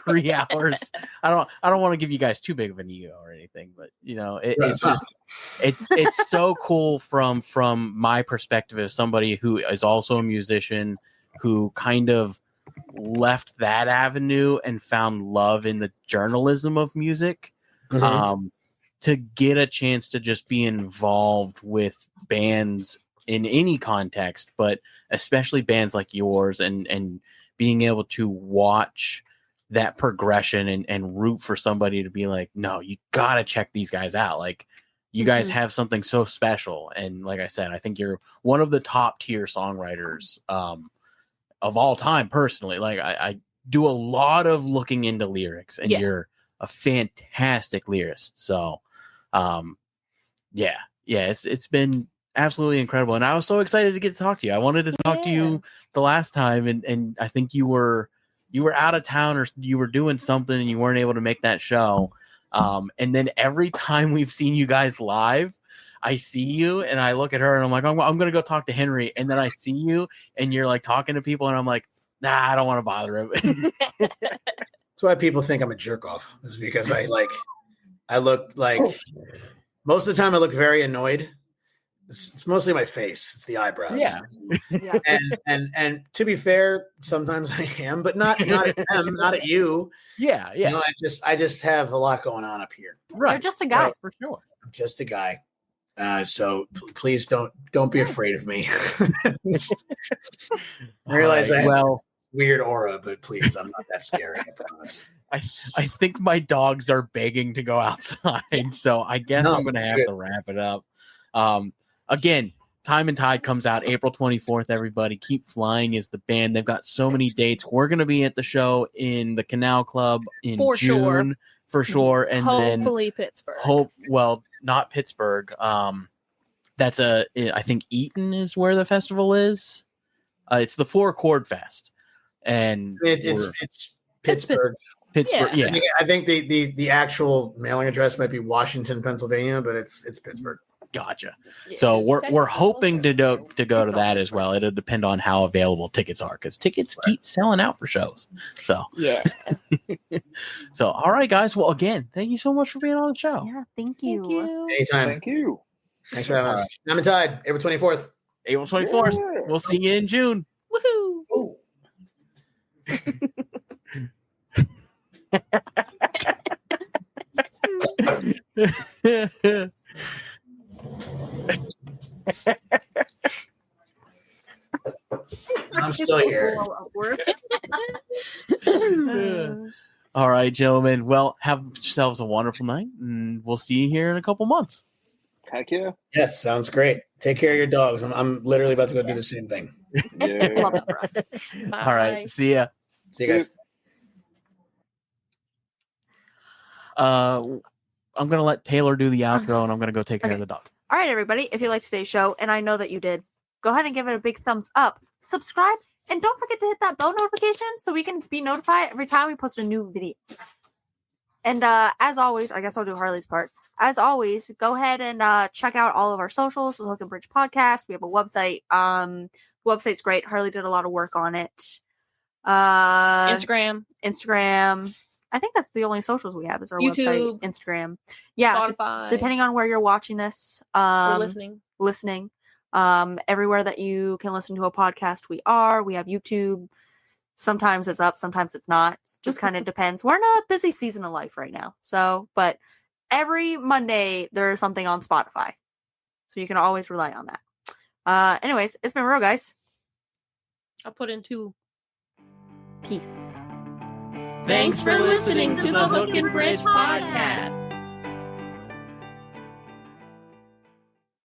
3 hours. I don't want to give you guys too big of an ego or anything, but it's just it's so cool from my perspective as somebody who is also a musician who kind of left that avenue and found love in the journalism of music. To get a chance to just be involved with bands in any context, but especially bands like yours, and being able to watch that progression and root for somebody to be like, no, you gotta check these guys out. Like, you guys have something so special. And like I said, I think you're one of the top tier songwriters of all time. Personally, like I do a lot of looking into lyrics, and you're a fantastic lyricist. So it's been absolutely incredible, and I was so excited to get to talk to you. I wanted to talk to you the last time, and I think you were out of town, or you were doing something and you weren't able to make that show. And then every time we've seen you guys live, I see you and I look at her and I'm like, I'm gonna go talk to Henry, and then I see you and you're like talking to people, and I'm like, nah, I don't want to bother him. That's why people think I'm a jerk off, is because I look like most of the time I look very annoyed. It's mostly my face. It's the eyebrows. Yeah. And to be fair, sometimes I am, but not at them, not at you. Yeah. I just have a lot going on up here. Right. You're just a guy. Right, for sure. I'm just a guy. So please don't be afraid of me. I realize I have this weird aura, but please, I'm not that scary. I promise. I think my dogs are begging to go outside, so I guess I'm going to have to wrap it up. Again, Time and Tide comes out April 24th. Everybody, Keep Flying is the band. They've got so many dates. We're going to be at the show in the Canal Club in June, for sure, and hopefully then Pittsburgh. Not Pittsburgh. That's I think Eaton is where the festival is. It's the 4 Chord Fest, and it's Pittsburgh. Pittsburgh, yeah. I think the actual mailing address might be Washington, Pennsylvania, but it's Pittsburgh. Gotcha. So we're hoping to go to that as well. It'll depend on how available tickets are, because tickets keep selling out for shows. So so all right, guys. Well, again, thank you so much for being on the show. Yeah, thank you. Anytime. Thank you. Thanks for having us. Time and Tide, April 24th. April 24th. Yeah. We'll see you in June. Woohoo! Ooh. I'm still here. All right, gentlemen. Well, have yourselves a wonderful night, and we'll see you here in a couple months. Heck yeah. Yes, sounds great. Take care of your dogs. I'm literally about to go do the same thing. Yeah. Love that for us. All right. See ya. See you guys. I'm going to let Taylor do the outro, and I'm going to go take care of the dog. All right, everybody. If you liked today's show, and I know that you did, go ahead and give it a big thumbs up, subscribe, and don't forget to hit that bell notification so we can be notified every time we post a new video. And as always, I guess I'll do Harley's part. As always, go ahead and check out all of our socials, the Hook and Bridge Podcast. We have a website. The website's great. Harley did a lot of work on it. Instagram. I think that's the only socials we have is our YouTube, website, Instagram. Yeah, Spotify. depending on where you're watching this. Or listening. Everywhere that you can listen to a podcast, we are. We have YouTube. Sometimes it's up, sometimes it's not. It just kind of depends. We're in a busy season of life right now. So, but every Monday there's something on Spotify. So you can always rely on that. Anyways, it's been real, guys. I'll put in 2. Peace. Thanks for listening to the Hook and Bridge Podcast.